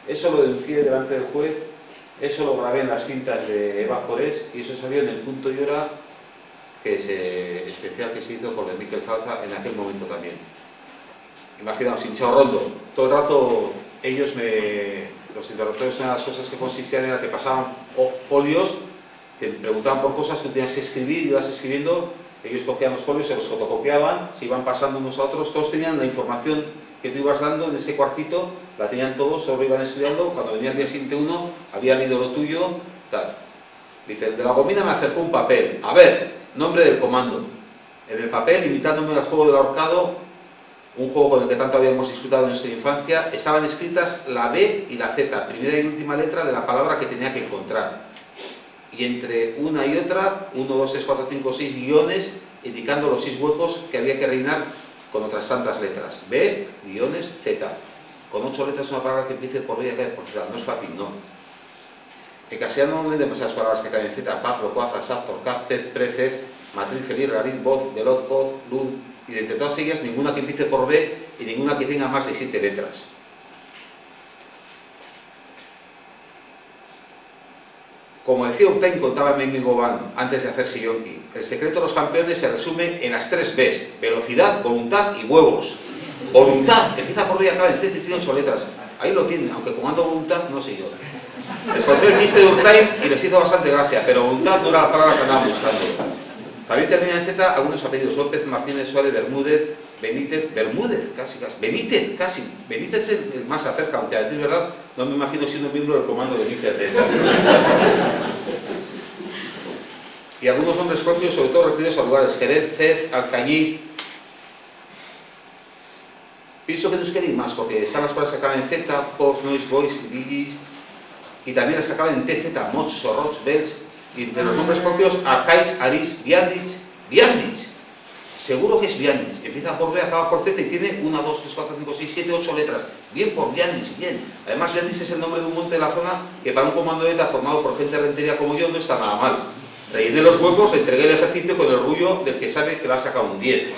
eso lo denuncié delante del juez, eso lo grabé en las cintas de Eva Forés y eso salió en el Punto y Hora, que es especial que se hizo por el Miquel Falza en aquel momento también. Imaginaos, hinchado rondo, todo el rato ellos los interrogatorios, una de las cosas que consistían era que pasaban folios, te preguntaban por cosas, tú tenías que escribir, ibas escribiendo, ellos cogían los folios, se los fotocopiaban, se iban pasando unos a otros, todos tenían la información que tú ibas dando en ese cuartito, la tenían todos, solo iban estudiando, cuando venía el día siguiente uno, había leído lo tuyo, tal. Dice, el de la gomina me acercó un papel, a ver, nombre del comando. En el papel, imitándome al juego del ahorcado, un juego con el que tanto habíamos disfrutado en nuestra infancia, estaban escritas la B y la Z, primera y última letra de la palabra que tenía que encontrar. Y entre una y otra, 1, 2, 3, 4, 5, 6 guiones, indicando los 6 huecos que había que rellenar con otras tantas letras. B, guiones, Z. Con 8 letras una palabra que empiece por B y acabe por Z. No es fácil, no. En castellano no hay demasiadas palabras que acaben en Z. Paz, locuaz, asap, torcaz, pez, precez, matriz, feliz, raríz, voz, veloz, coz, luz. Y de entre todas ellas, ninguna que empiece por B y ninguna que tenga más de 7 letras. Como decía Urtain, contaba mi amigo Van antes de hacerse yonki, el secreto de los campeones se resume en las 3 Bs: velocidad, voluntad y huevos. Voluntad, empieza por B y acaba en Z y tiene 8 letras. Ahí lo tienen, aunque comando voluntad no sé yo. Les conté el chiste de Urtain y les hizo bastante gracia, pero voluntad no era la palabra que andaban buscando. También termina en Z algunos apellidos: López, Martínez, Suárez, Bermúdez, Benítez, Benítez casi. Benítez es el más acerca, aunque a decir verdad, no me imagino siendo miembro del comando de Benítez. Y algunos nombres propios, sobre todo referidos a lugares: Jerez, Cez, Alcañiz. Pienso que no es que ir más, porque están las palabras que acaban en Z, Post, Nois, Bois, Villis, y también las que acaban en TZ, Moch, Sorroch, Bels. Y entre los nombres propios, Arcais, Aris, Viandich. Seguro que es Viandich. Empieza por B, acaba por Z y tiene 1, 2, 3, 4, 5, 6, 7, 8 letras. Bien por Viandich, bien. Además, Viandich es el nombre de un monte de la zona que para un comando de ETA formado por gente rentería como yo no está nada mal. Rellené los huecos, le entregué el ejercicio con el orgullo del que sabe que le ha sacado un 10.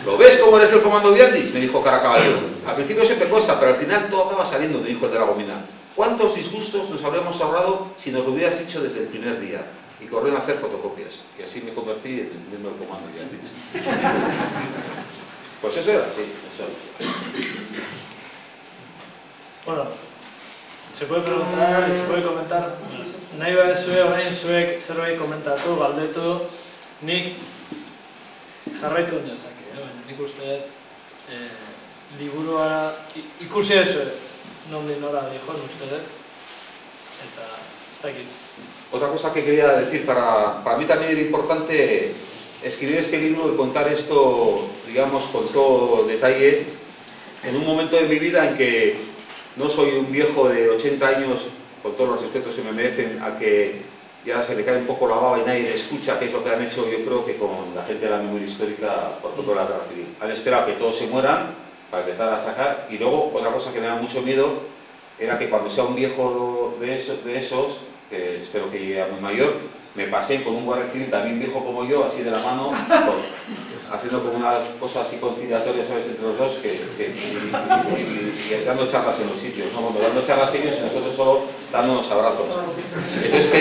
¿Lo ves cómo eres el comando Viandich?, me dijo Cara Caballero. Al principio siempre cuesta, pero al final todo acaba saliendo, me dijo el de la gomina. ¿Cuántos disgustos nos habríamos ahorrado si nos lo hubieras dicho desde el primer día? Y corrieron a hacer fotocopias. Y así me convertí en el miembro del comando Viandich. Pues eso era así. Bueno, se puede preguntar y se puede comentar. Nahi baduzue, orain zuek zerbait komentatu, galdetu, nik jarraitu nezake, baina nik uste liburua ikusi ez nondik nora dijon uste dut, eta ez dakit. Otra cosa que quería decir, para mí también era importante escribir este libro y contar esto, digamos, con todo detalle, en un momento de mi vida en que no soy un viejo de 80 años, con todos los respetos que me merecen, al que ya se le cae un poco la baba y nadie le escucha, que es lo que han hecho, yo creo que con la gente de la memoria histórica por toda la guerra civil. Han esperado que todos se mueran para empezar a sacar, y luego otra cosa que me da mucho miedo era que cuando sea un viejo de esos, que espero que llegue a muy mayor, me pasé con un guardia civil también viejo como yo, así de la mano, haciendo como una cosa así conciliatoria, ¿sabes?, entre los dos, y dando charlas en los sitios, ¿no? Bueno, dando charlas ellos y nosotros solo dándonos abrazos. Entonces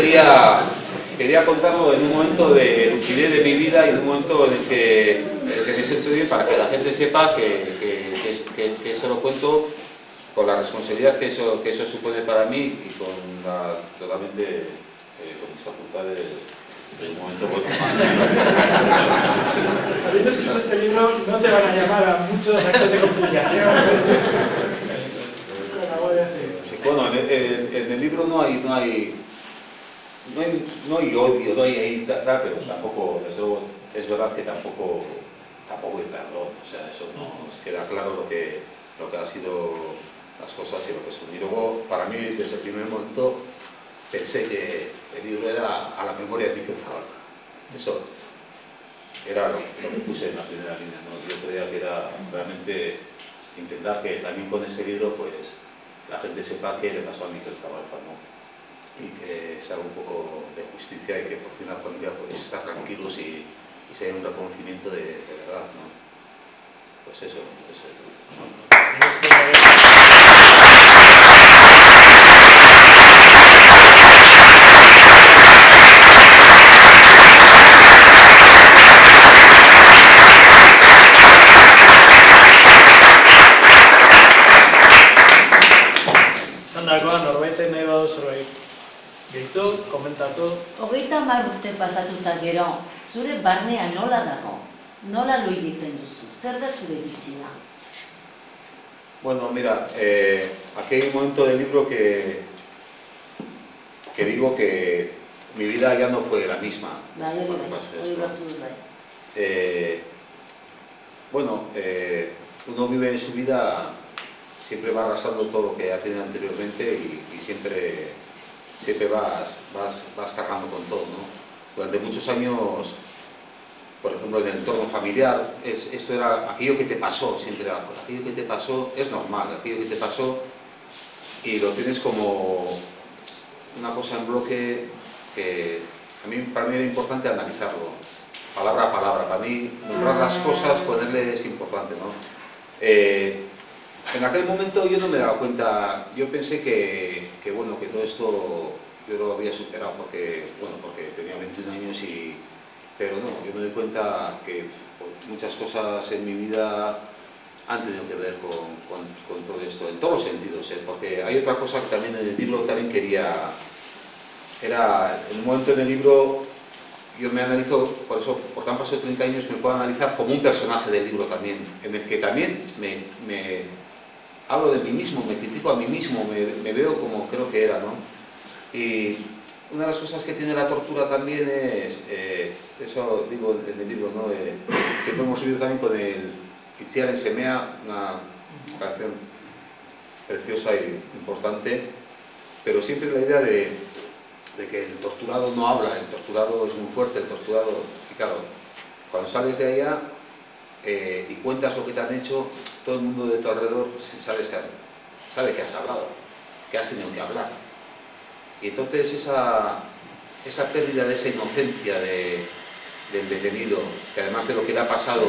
quería contarlo en un momento de lucidez de mi vida y en un momento en el que me siento bien, para que la gente sepa que eso lo cuento con la responsabilidad que eso supone para mí y con totalmente con mis facultades del momento más. Habiendo escrito este libro, no te van a llamar a muchos actos de conciliación con la Guardia Civil. Sí, bueno, en el libro no hay odio, no hay tal, pero tampoco, desde luego, es verdad que tampoco hay perdón, o sea, eso no queda claro lo que ha sido las cosas y lo que son. Y luego, para mí, desde el primer momento, pensé que el libro era a la memoria de Miquel Zabalza. Eso era lo que puse en la primera línea, ¿no? Yo creía que era realmente intentar que también con ese libro pues la gente sepa qué le pasó a Miquel Zabalza, ¿no? Y que se haga un poco de justicia y que por fin la familia puede estar tranquilos y se haya un reconocimiento de verdad, ¿no? Pues eso. Zandakoa norbaiten nahi badu zerbait gehitu, komentatu. 30 urte pasatuta gero, zure barnea nola dago? Nola lo egiten duzu? Zer da zure bizia? Bueno, mira, aquí hay un momento del libro que digo que mi vida ya no fue la misma. Bueno, uno vive en su vida, siempre va arrasando todo lo que ha tenido anteriormente y siempre vas cargando con todo, ¿no? Durante muchos años, por ejemplo, en el entorno familiar, esto era aquello que te pasó, siempre era, pues, aquello que te pasó es normal, aquello que te pasó, y lo tienes como una cosa en bloque que para mí era importante analizarlo, palabra a palabra. Para mí, nombrar las cosas, ponerle es importante, ¿no? En aquel momento yo no me daba cuenta, yo pensé que bueno, que todo esto yo lo había superado porque tenía 21 años pero no, yo me doy cuenta que muchas cosas en mi vida han tenido que ver con todo esto, en todos los sentidos, porque hay otra cosa que también en el libro también quería, era el momento en el libro, yo me analizo, por eso, porque han pasado 30 años, me puedo analizar como un personaje del libro también, en el que también me hablo de mí mismo, me critico a mí mismo, me veo como creo que era, ¿no? Y una de las cosas que tiene la tortura también es, eso digo en el libro, ¿no? Siempre hemos vivido también con el Itziar en Semea, una canción preciosa y importante, pero siempre la idea de que el torturado no habla, el torturado es muy fuerte, el torturado, y claro, cuando sales de allá y cuentas lo que te han hecho, todo el mundo de tu alrededor sabe que has hablado, que has tenido que hablar. Y entonces esa pérdida de esa inocencia del detenido, que además de lo que le ha pasado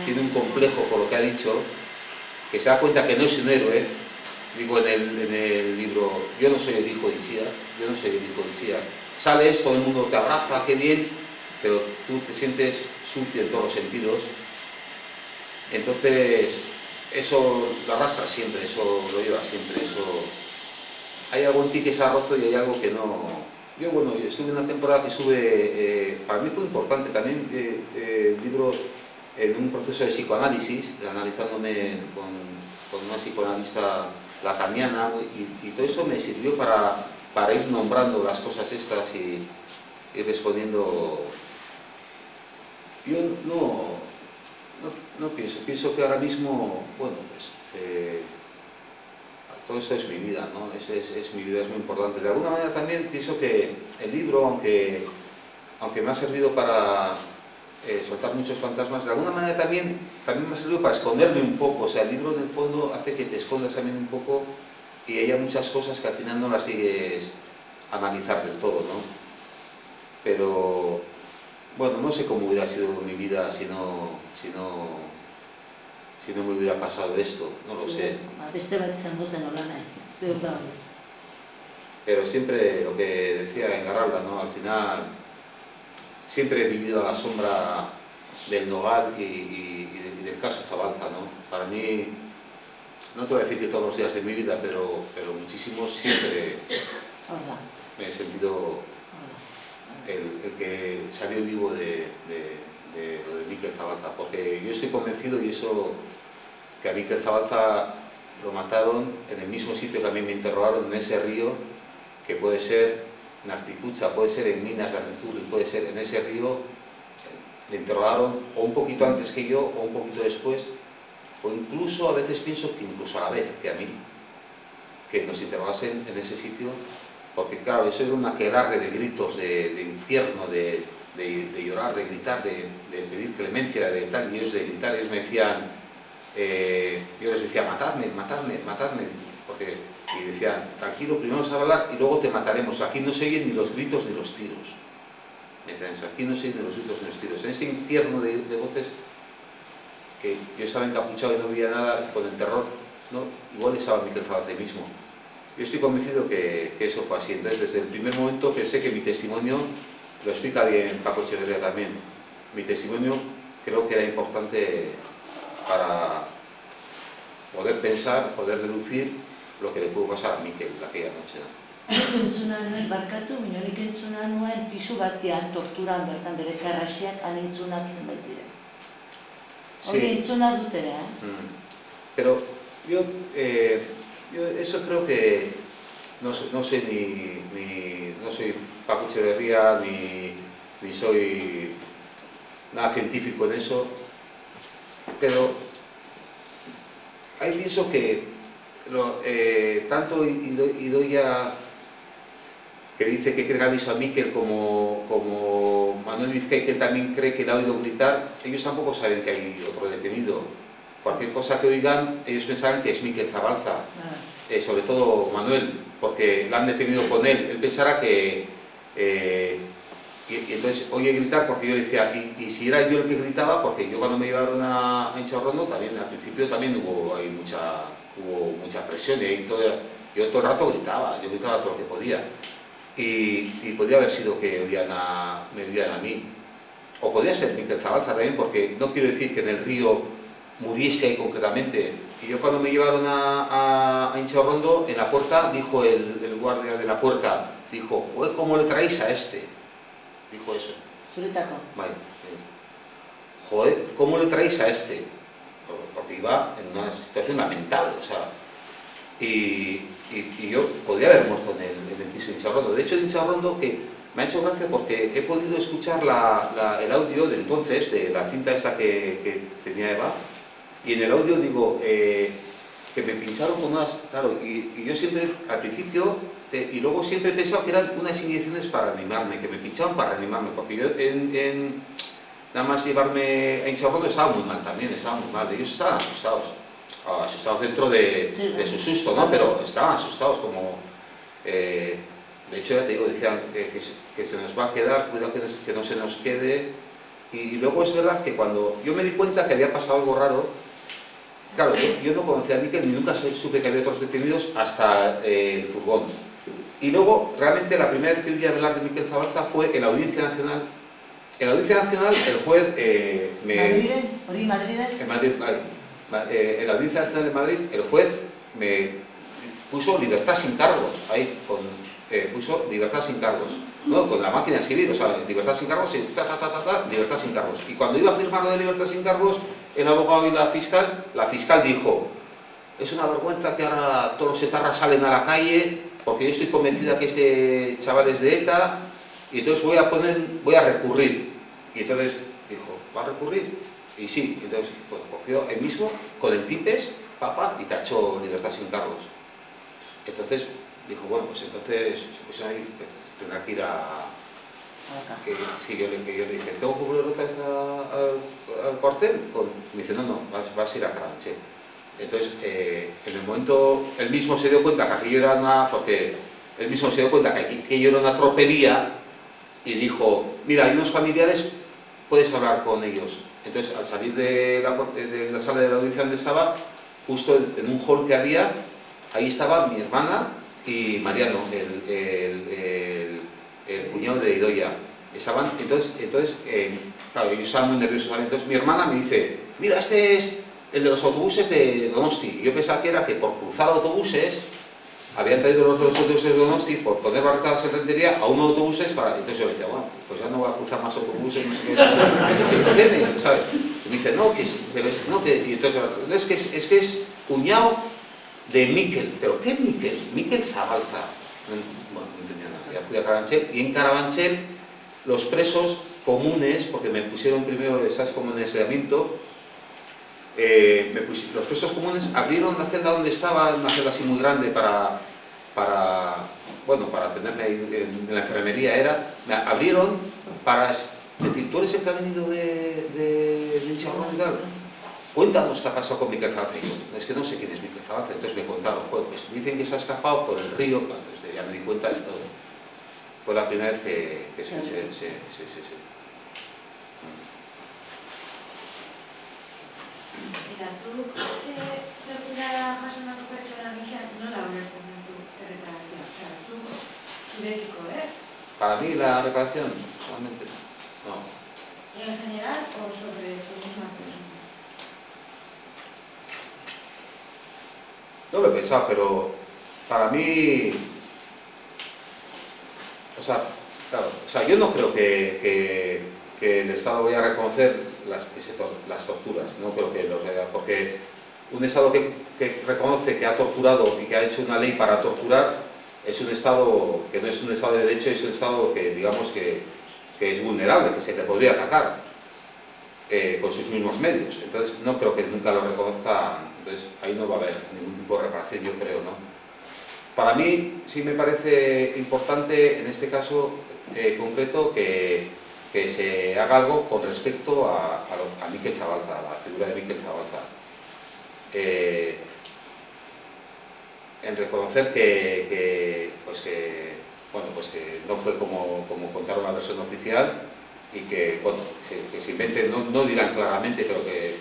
tiene un complejo por lo que ha dicho, que se da cuenta que no es un héroe. Digo en el libro, yo no soy el hijo de Itziar, yo no soy el hijo de Itziar. Sales, todo el mundo te abraza, qué bien, pero tú te sientes sucio en todos los sentidos. Entonces, eso lo arrastras siempre, eso lo llevas siempre, eso... Hay algo en ti que se ha roto y hay algo que no... Yo, bueno, estuve en una temporada que para mí fue importante también el libro en un proceso de psicoanálisis, analizándome con una psicoanalista lacaniana, y todo eso me sirvió para ir nombrando las cosas estas y respondiendo. Yo no pienso que ahora mismo, bueno, pues todo esto es mi vida, ¿no? Es mi vida, es muy importante. De alguna manera también pienso que el libro, aunque me ha servido para soltar muchos fantasmas, de alguna manera también me ha servido para esconderme un poco. O sea, el libro en el fondo hace que te escondas también un poco y haya muchas cosas que al final no las sigues a analizar del todo, ¿no? Pero, bueno, no sé cómo hubiera sido mi vida si no me hubiera pasado esto, no lo sé. Pero siempre lo que decía en Garralda, ¿no? Al final siempre he vivido a la sombra del Nogal y del caso Zabalza, ¿no? Para mí, no te voy a decir que todos los días de mi vida, pero muchísimos, siempre me he sentido el que salió vivo de lo de Miquel Zabalza, porque yo estoy convencido, y eso, que a Miquel Zabalza lo mataron en el mismo sitio que a mí me interrogaron, en ese río, que puede ser en Articucha, puede ser en Minas de Argenturri, puede ser en ese río. Le interrogaron o un poquito antes que yo o un poquito después, o incluso a veces pienso que incluso a la vez que a mí, que nos interrogasen en ese sitio, porque claro, eso era una aquelarre de gritos de infierno, de llorar, de gritar, de pedir clemencia, de tal, y ellos de gritar, ellos me decían, yo les decía, matadme, matadme, matadme, porque, y decían, tranquilo, primero vamos a hablar y luego te mataremos, aquí no se oyen ni los gritos ni los tiros. Me decían eso, aquí no se oyen ni los gritos ni los tiros. En ese infierno de voces, que yo estaba encapuchado y no veía nada, con el terror, ¿no? Igual estaba Miquel Zabalza ahí mismo. Yo estoy convencido que eso fue así. Entonces, desde el primer momento pensé que mi testimonio, lo explica bien Paco Echeverría también, mi testimonio creo que era importante para poder pensar, poder deducir lo que le pudo pasar a Miquel aquella noche, ¿no? Entzuna nuen, barkatu, minorik entzuna nuen, pisu batean, torturan bertan bere karrasiak, anentzunak izan ziren. Hori entzuna dut ere, Pero yo eso creo que no sé no soy Paco Echeverría ni soy nada científico en eso, pero ahí pienso que tanto Idoia, que dice que cree que ha visto a Miquel, como Manuel Vizcay, que también cree que le ha oído gritar, ellos tampoco saben que hay otro detenido. Cualquier cosa que oigan, ellos pensarán que es Miquel Zabalza, sobre todo Manuel, porque la han detenido con él. Él pensará que... y entonces oye gritar, porque yo le decía, y si era yo el que gritaba, porque yo cuando me llevaron a Inchaurrondo, también al principio también hubo mucha presión, y yo todo el rato gritaba, yo gritaba todo lo que podía. Y podía haber sido que me oían a mí, o podía ser Miquel Zabalza también, porque no quiero decir que en el río muriese concretamente. Y yo cuando me llevaron a Inchaurrondo, en la puerta, dijo el guardia de la puerta, dijo, joder, ¿cómo le traéis a este? Dijo eso. Vale. Joder, ¿cómo le traéis a este? Porque iba en una situación lamentable, o sea, y yo podría haber muerto en el piso de Inchaurrondo. De hecho, en Inchaurrondo, que me ha hecho gracia porque he podido escuchar el audio de entonces, de la cinta esta que tenía Eva, y en el audio digo que me pincharon con unas... Claro, y yo siempre, al principio, y luego siempre he pensado que eran unas inyecciones para animarme, que me pinchaban para animarme, porque yo nada más llevarme a Inchaurrondo estaba muy mal también, estaba muy mal. Ellos estaban asustados dentro de su susto, ¿no? Pero estaban asustados como... de hecho, ya te digo, decían que se nos va a quedar, cuidado que no se nos quede. Y luego es verdad que cuando yo me di cuenta que había pasado algo raro, claro, yo no conocía a Miquel ni nunca supe que había otros detenidos hasta el furgón. Y luego, realmente, la primera vez que oí hablar de Miquel Zabalza fue en la Audiencia Nacional. En la Audiencia Nacional, el juez en la Audiencia Nacional de Madrid, el juez me puso libertad sin cargos, ahí, puso libertad sin cargos, ¿no? Con la máquina de escribir, o sea, libertad sin cargos, y libertad sin cargos. Y cuando iba a firmar lo de libertad sin cargos, el abogado y la fiscal dijo, es una vergüenza que ahora todos los etarras salen a la calle, porque yo estoy convencida que este chaval es de ETA, y entonces voy a recurrir. Y entonces dijo, ¿va a recurrir? Y sí, entonces bueno, cogió él mismo con el tipes, y tachó libertad sin cargos. Entonces dijo, bueno, pues entonces pues ahí tendrá que ir a... yo le dije, ¿tengo que volver otra vez al cuartel? Me dice, no, vas a ir a Carabanchel. Entonces, en el momento, él mismo se dio cuenta que aquello era una tropelía, y dijo, mira, hay unos familiares, puedes hablar con ellos. Entonces, al salir de la sala de la audiencia donde estaba, justo en un hall que había, ahí estaba mi hermana y Mariano, el cuñado de Idoia. Estaban, entonces claro, ellos estaban muy nerviosos. Entonces mi hermana me dice, mira, este es el de los autobuses de Donosti. Y yo pensaba que era que por cruzar autobuses, habían traído los autobuses de Donosti, por poner barricadas en rentería, a unos autobuses para... Entonces yo le decía, bueno, pues ya no voy a cruzar más autobuses, no sé qué, ¿sabes? Y me dice, no, que es... y entonces, es que es cuñado de Miquel. ¿Pero qué Miquel? Miquel Zabalza. Bueno, no entendía nada. Ya fui a Carabanchel, y en Carabanchel los presos comunes, porque me pusieron primero, ¿sabes?, como en aislamiento, los presos comunes abrieron la celda donde estaba, una celda así muy grande para para tenerme ahí en la enfermería me abrieron para decir, ¿tú eres el que ha venido de Chorrón y tal? Cuéntanos qué ha pasado con Miquel Zabalza. Y yo, es que no sé quién es Miquel Zabalza. Entonces me contaron, pues dicen que se ha escapado por el río. Entonces ya me di cuenta de todo. Fue la primera vez que escuché. Sí. Eta zuk tortura jasonako pertsona gisa nola ulertzen duzu erreparazioa? Zuk zurekiko, Para mí la reparación, solamente no. ¿Y en general o sobre tu misma persona? No lo he pensado, pero para mí, yo no creo que el Estado vaya a reconocer las torturas, no creo que lo vea, porque un Estado que reconoce que ha torturado y que ha hecho una ley para torturar es un Estado que no es un Estado de derecho, es un Estado que digamos que es vulnerable, que se le podría atacar con sus mismos medios. Entonces no creo que nunca lo reconozcan, entonces ahí no va a haber ningún tipo de reparación, yo creo, ¿no? Para mí sí me parece importante en este caso concreto que se haga algo con respecto a Miquel Zabalza, a la figura de Miquel Zabalza. En reconocer que no fue como contaron la versión oficial y que se inventen, no dirán claramente, pero que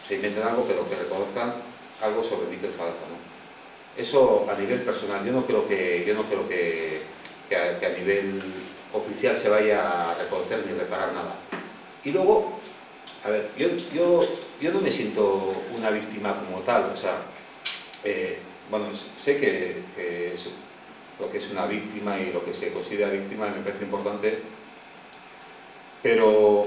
se inventen algo, pero que reconozcan algo sobre Miquel Zabalza, ¿no? Eso a nivel personal, yo no creo que a nivel oficial se vaya a reconocer ni reparar nada. Y luego, a ver, yo no me siento una víctima como tal, o sea, sé que es lo que es una víctima y lo que se considera víctima me parece importante, pero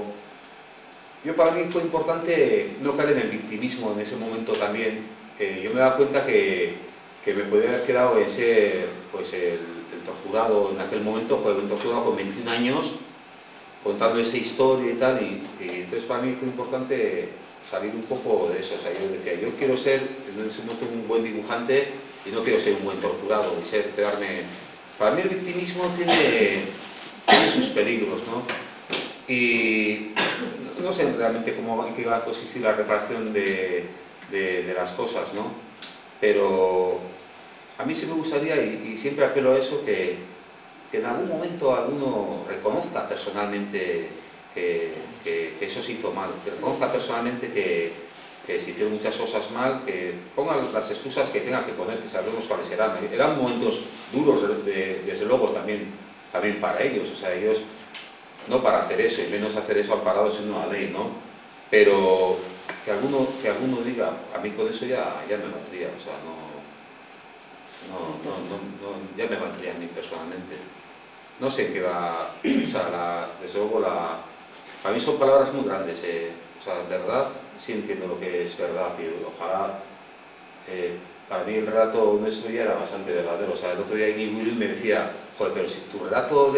para mí fue importante no caer en el victimismo en ese momento también. Yo me he dado cuenta que me podía haber quedado en ser pues, el torturado en aquel momento, pues un torturado con 21 años, contando esa historia y tal, y entonces para mí fue importante salir un poco de eso. O sea, yo decía, yo quiero ser en ese momento un buen dibujante y no quiero ser un buen torturado, y quedarme... Para mí el victimismo tiene sus peligros, ¿no? Y no sé realmente en qué va a consistir la reparación de las cosas, ¿no? Pero a mí sí me gustaría, y siempre apelo a eso, que en algún momento alguno reconozca personalmente que eso se hizo mal, que reconozca personalmente que se hicieron muchas cosas mal, que pongan las excusas que tengan que poner, que sabemos cuáles eran. Eran momentos duros, desde luego, también para ellos, o sea, ellos no para hacer eso, y menos hacer eso amparados en una ley, ¿no? Pero que alguno diga, a mí con eso ya me valdría, o sea, ya me valdría a mí personalmente. No sé en qué va, o sea, desde luego para mí son palabras muy grandes, o sea, verdad, sí entiendo lo que es verdad y ojalá, para mí el relato nuestro ya era bastante verdadero. O sea, el otro día Íñigo Urul me decía, joder, pero si tu relato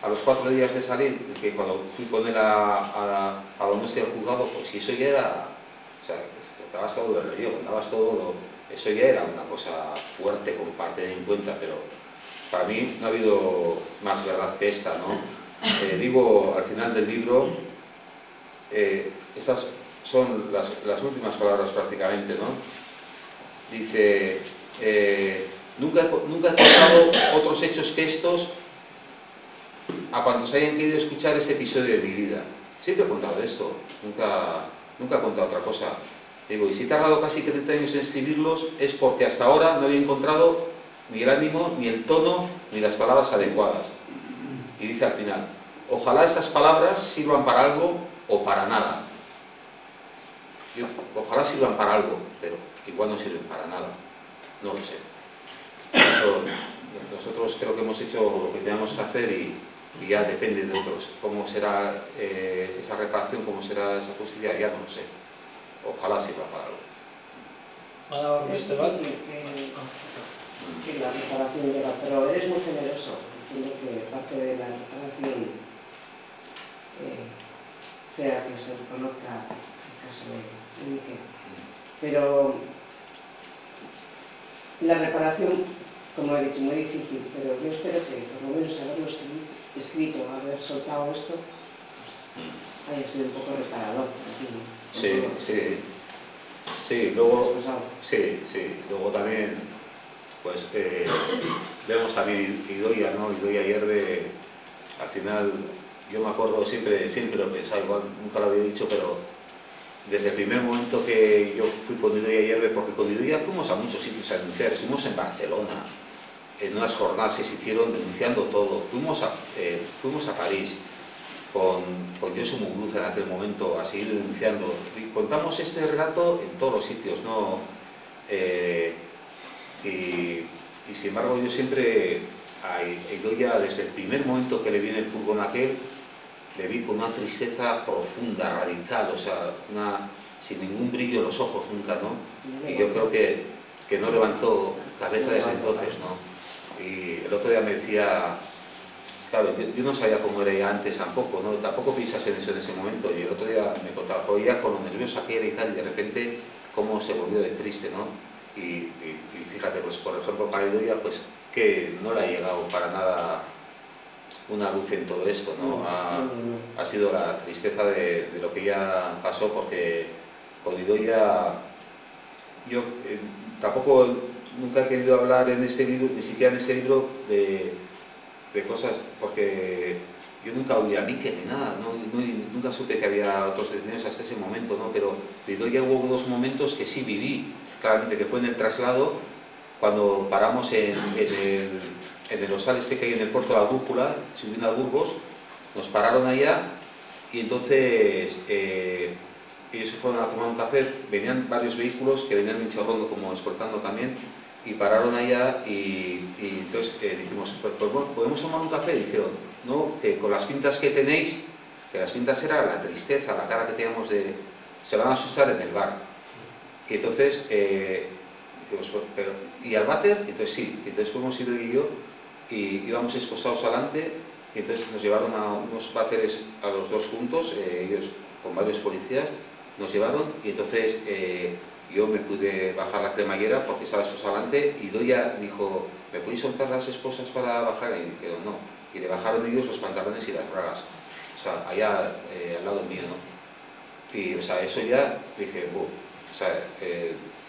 a los 4 días de salir, que cuando fui con él a Donostia al juzgado, pues si eso ya era, o sea, contabas todo del río, contabas todo, eso ya era una cosa fuerte con parte en cuenta, pero para mí no ha habido más verdad que esta, ¿no? Digo al final del libro, estas son las últimas palabras prácticamente, ¿no? Dice, nunca he contado otros hechos que estos a cuantos hayan querido escuchar ese episodio de mi vida. Siempre he contado esto, nunca he contado otra cosa. Digo, y si he tardado casi 30 años en escribirlos es porque hasta ahora no había encontrado ni el ánimo, ni el tono, ni las palabras adecuadas. Y dice al final, ojalá esas palabras sirvan para algo o para nada. Ojalá sirvan para algo, pero igual no sirven para nada. No lo sé. Eso, nosotros creo que hemos hecho lo que teníamos que hacer y ya depende de otros. Cómo será esa reparación, cómo será esa justicia, ya no lo sé. Ojalá sirva para algo. Es difícil que la reparación llega, pero eres muy generoso diciendo que parte de la reparación sea que se reconozca el caso de Miquel. Pero la reparación como he dicho, muy difícil, pero yo espero que por lo menos haberlo escrito, haber soltado esto, pues haya sido un poco reparador. Sí, luego, luego también, pues vemos también Idoia, ¿no? Idoia Hierve, al final, yo me acuerdo, siempre lo he pensado, igual nunca lo había dicho, pero desde el primer momento que yo fui con Idoia Hierve, porque con Idoia fuimos a muchos sitios a denunciar, estuvimos en Barcelona, en unas jornadas que se hicieron denunciando todo, fuimos a París, con Josu Muguruza en aquel momento a seguir denunciando, y contamos este relato en todos los sitios, ¿no? Y sin embargo yo siempre a Idoia, desde el primer momento que le vi en el furgón aquel, le vi con una tristeza profunda, radical, o sea, sin ningún brillo en los ojos nunca, ¿no? Y yo creo que no levantó cabeza desde entonces, ¿no? Y el otro día me decía, claro, yo no sabía cómo era ella antes tampoco, ¿no? Tampoco piensas en eso en ese momento, y el otro día me contaba, ella con lo nerviosa que era y tal, y de repente cómo se volvió de triste, ¿no? Y fíjate, pues por ejemplo para Idoia, pues que no le ha llegado para nada una luz en todo esto, ¿no? Ha sido la tristeza de lo que ella pasó, porque con Idoia yo tampoco nunca he querido hablar en este libro, ni siquiera en este libro, de cosas, porque yo nunca oí a Mikel ni nada, nunca supe que había otros detenidos hasta ese momento, ¿no? Pero de Idoia hubo dos momentos que sí viví, claramente, que fue en el traslado, cuando paramos en el hostal este que hay en el puerto de la Brújula, subiendo a Burgos, nos pararon allá y entonces ellos se fueron a tomar un café, venían varios vehículos que venían en Chorrondo como escoltando también, y pararon allá y entonces dijimos, pues bueno, ¿podemos tomar un café? Y dijeron, no, que con las pintas que tenéis, que las pintas era la tristeza, la cara que teníamos se van a asustar en el bar. Y entonces dijimos, ¿y al váter? Y entonces sí, y entonces fuimos Ido y yo, y íbamos esposados adelante, y entonces nos llevaron a unos váteres a los dos juntos, ellos con varios policías, nos llevaron, y entonces yo me pude bajar la cremallera porque estaba esposado adelante, y Idoia dijo, ¿me podéis soltar las esposas para bajar? Y dijeron, no, y le bajaron ellos los pantalones y las bragas, o sea, allá al lado mío, ¿no? Y, o sea, eso ya dije, o sea,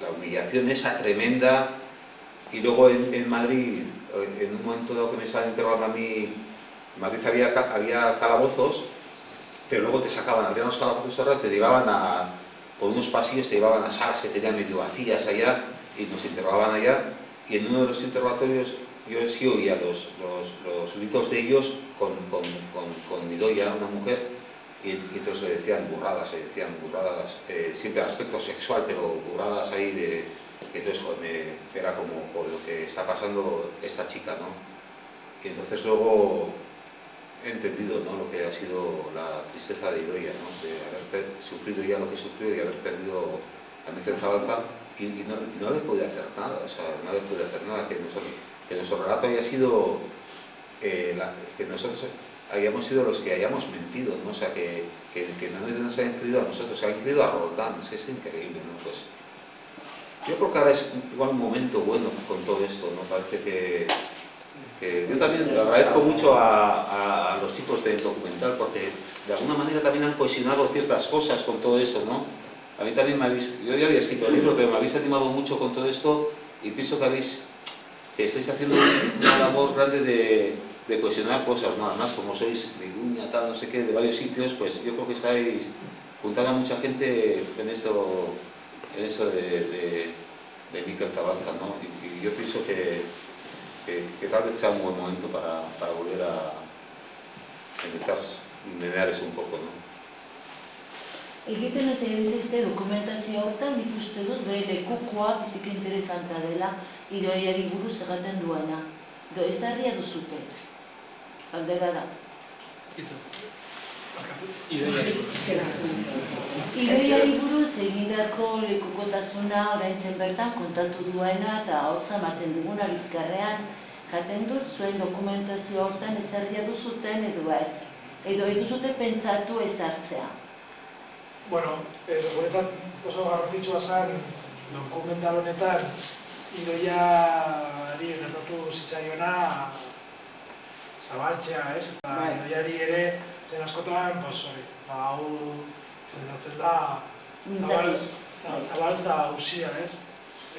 la humillación esa tremenda. Y luego en Madrid, en un momento dado que me estaban interrogando a mí, en Madrid había calabozos, pero luego te sacaban, abrían los calabozos, te llevaban por unos pasillos, te llevaban a salas que tenían medio vacías allá, y nos interrogaban allá, y en uno de los interrogatorios yo sí oía los gritos de ellos con Idoia, una mujer, y entonces le decían burradas, siempre de aspecto sexual, pero burradas ahí entonces era como por lo que está pasando esta chica, ¿no? Y entonces luego he entendido, ¿no?, lo que ha sido la tristeza de Idoia, ¿no?, de haber sufrido ya lo que sufrió y haber perdido a Mikel Zabalza y no haber podido hacer nada, o sea, no haber podido hacer nada, que nuestro relato haya sido, que nosotros hayamos sido los que hayamos mentido, ¿no? O sea, que no nos hayan creído a nosotros, se han creído a Roldán, es increíble, ¿no? Pues, yo creo que ahora es igual un momento bueno con todo esto, ¿no? Parece que yo también agradezco mucho a los chicos del documental, porque de alguna manera también han cohesionado ciertas cosas con todo esto, ¿no? A mí también yo ya había escrito el libro, pero me habéis animado mucho con todo esto, y pienso que estáis haciendo una labor grande de cohesionar cosas, ¿no? Además, como sois de Iruña, tal, no sé qué, de varios sitios, pues yo creo que estáis juntando a mucha gente en eso de Mikel Zabalza, ¿no? Y yo pienso que tal vez sea un buen momento para volver a intentar linear eso un poco, ¿no? Egiten ez egin dokumentazio hortan, nik uste dut bere lekukoa biziki interesanta dela Idoiari buruz egaten duena. Ezarria duzute. Galdera da. Idoiari buruz egindako lekukotasuna oraintzen bertan kontatu duena eta hotza ematen duguna bizkarrean jaten dut zuen dokumentazio hortan ezarria duzuten edo ez. Edo ez duzute pentsatu ezartzea. Bueno, guretzat oso garrantzitsua zen dokumental honetan Idoia Idoiari gertatu zitzaiona zabaltzea, ez? Eta Idoiari ere, zen askotan, hau izendatzen da zabaltza usia, ez?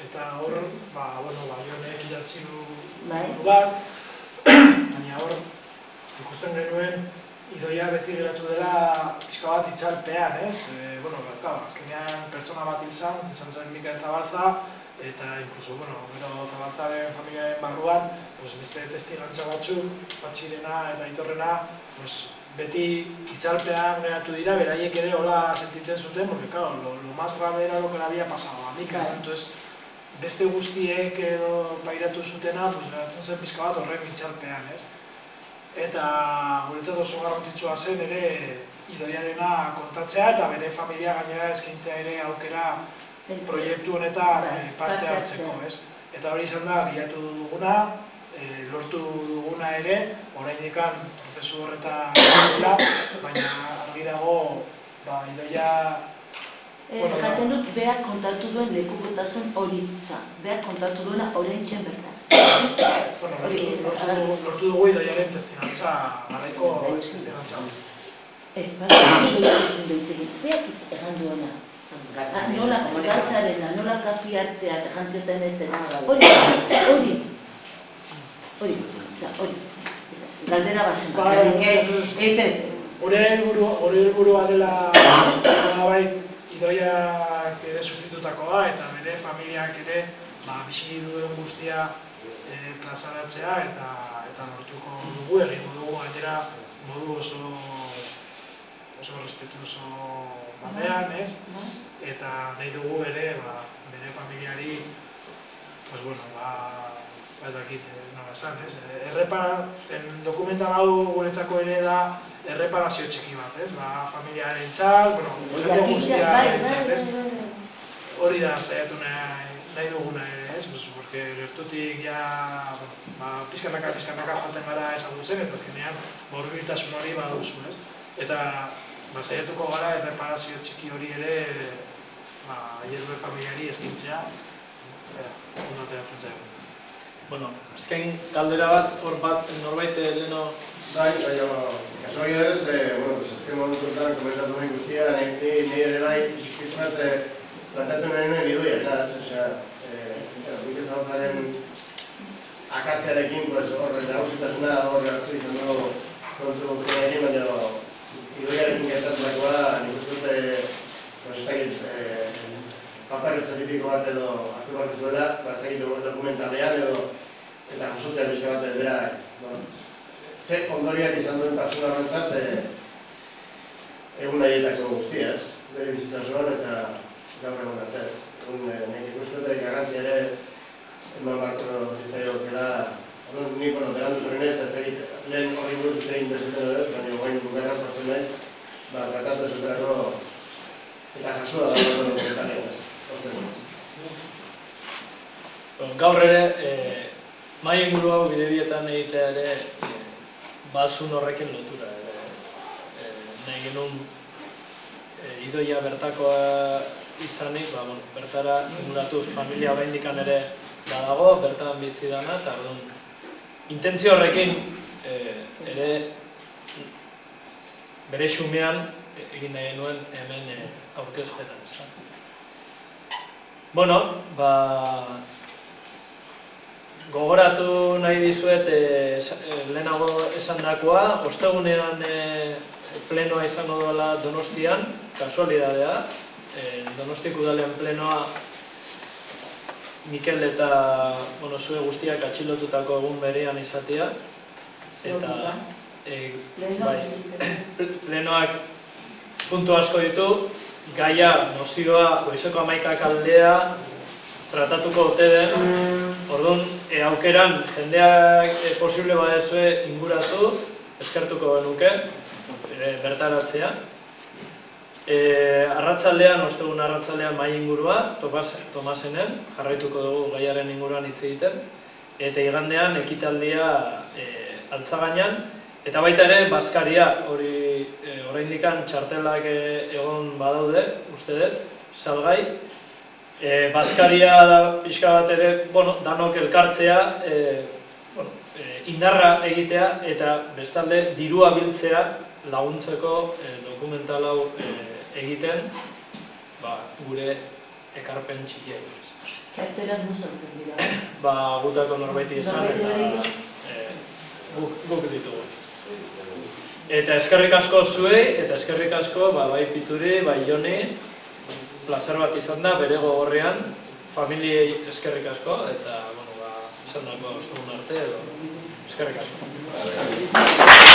Eta hor, Jonek idatzi du bat, baina hor, ikusten genuen Idoia beti geratu dela pixka bat itxalpean, ez? Azkenean pertsona bat izan zen Mikel Zabalza, eta inkluso, gero Zabalzaren familiaren barruan, beste testigantza batzuk, Patxirena eta Aitorrena, beti itxalpean geratu dira, beraiek ere hola sentitzen zuten, porque, claro, lo más grave era lo que le había pasado a Mikel, entonces, beste guztiek pairatu zutena, geratzen zen pixka bat horren itxalpean, ez? Eta guretzat oso garrantzitsua zen ere Idoiarena kontatzea eta bere familia gainera eskaintzea ere aukera proiektu honetan parte hartzeko, ez? Eta hori izan da, bilatu duguna, lortu duguna ere, oraindikan prozesu horretan dela, baina argi dago, Idoia... Jaten dut, behar kontatu duen lekukotasun hori, behar kontatu duena oraintzen bertan. Lortu dugu Idoiaren testigantza, garaiko testigantza hori. Ez, Idoiaren behitzekin, behar egan duena. Nola galtzarena, nola kafi hartzea, jantzioten ezen. Hori. Galdera bazen. Ez. Hore helburua dela Idoiak ere sufritutakoa eta bere familiak ere bizi duen guztia plazaratzea eta lortuko dugu, egingo dugu gainera modu oso respetuoso batean, ez? Eta nahi dugu ere bere familiari, ez dakit nola esan, ez? Zen dokumental hau guretzako ere da erreparazio txiki bat, ez? Familiaren txal, jende guztiaren txal, ez? Hori da saiatu nahi duguna ere, ez? Porque gertutik pizkanaka joaten gara ezagutzen, eta azkenean hurbiltasun hori baduzu, ez? Eta saiatuko gara erreparazio txiki hori ere hierbe familiari eskintzea, ondo ateratzen zaigu. Azken galdera bat, hor bat norbait leheno... Baina, kasualidadez, azken momentuetan komentatu nahi guztia, nire ere bai, pizkat plantatu nahi nuen Idoia, eta Mikel Zabalzaren akatzearekin horre nagusitasuna horre hartu izan dugu kontu guztiarekin, baina Idoiarekin gertatutakoa nik uste dut papel espezifiko bat edo hartu barri zuela, ez dakit dokumentalean edo eta jasotzea pixka bat bera ze ondoriak izan duen persona horrentzat egun nahietako guztiaz, bere bizitza osoan eta gaur egun artez. Nik ikusten dut garrantzia ere eman barko zitzaioakela, nik berandu zorrenez, ez egit lehen horri buruz egin dezuten ez, baina guain bukaeran pasten naiz, tratatu ezuterako eta jasua da dokumentalean ez, posten naiz. Gaur ere, mahai inguru hau bidebietan egitea ere bazun horrekin lotura ere. Nahi genuen Idoia bertakoa izanik, bertara inguratuz familia oraindikan ere badago, bertan bizi dana, eta intentzio horrekin ere bere xumean egin nahi genuen hemen aurkeztetan. Gogoratu nahi dizuet lehenago esandakoa, ostegunean plenoa izango dela Donostian, kasualidadea, Donostiako udalean plenoa Mikel eta zue guztiak atxilotutako egun berean izatea. Eta plenoak puntu asko ditu, gaia mozioa goizeko 11 aldea tratatuko ote den, orduan aukeran jendeak posible badezue inguratu, eskertuko genuke, bertaratzea. Arratsaldean, ostegun arratsaldean mahai ingurua, Tomasenen, jarraituko dugu gaiaren inguruan hitz egiten, eta igandean ekitaldia Altzagainan, eta baita ere bazkaria, hori oraindikan txartelak egon badaude, uste dut, salgai, Bazkaria da pixka bat ere, danok elkartzea, indarra egitea eta bestalde dirua biltzea laguntzeko dokumental hau egiten gure ekarpen txikia. Karterak nusaltzen dira? Gutako norbaiti izan eta guk ditugu. Eta eskerrik asko zuei, eta eskerrik asko bai Pituri, bai Joni, plazer bat izan da bere gogorrean, familiei eskerrik asko, eta izan dago ostegun arte edo eskerrik asko.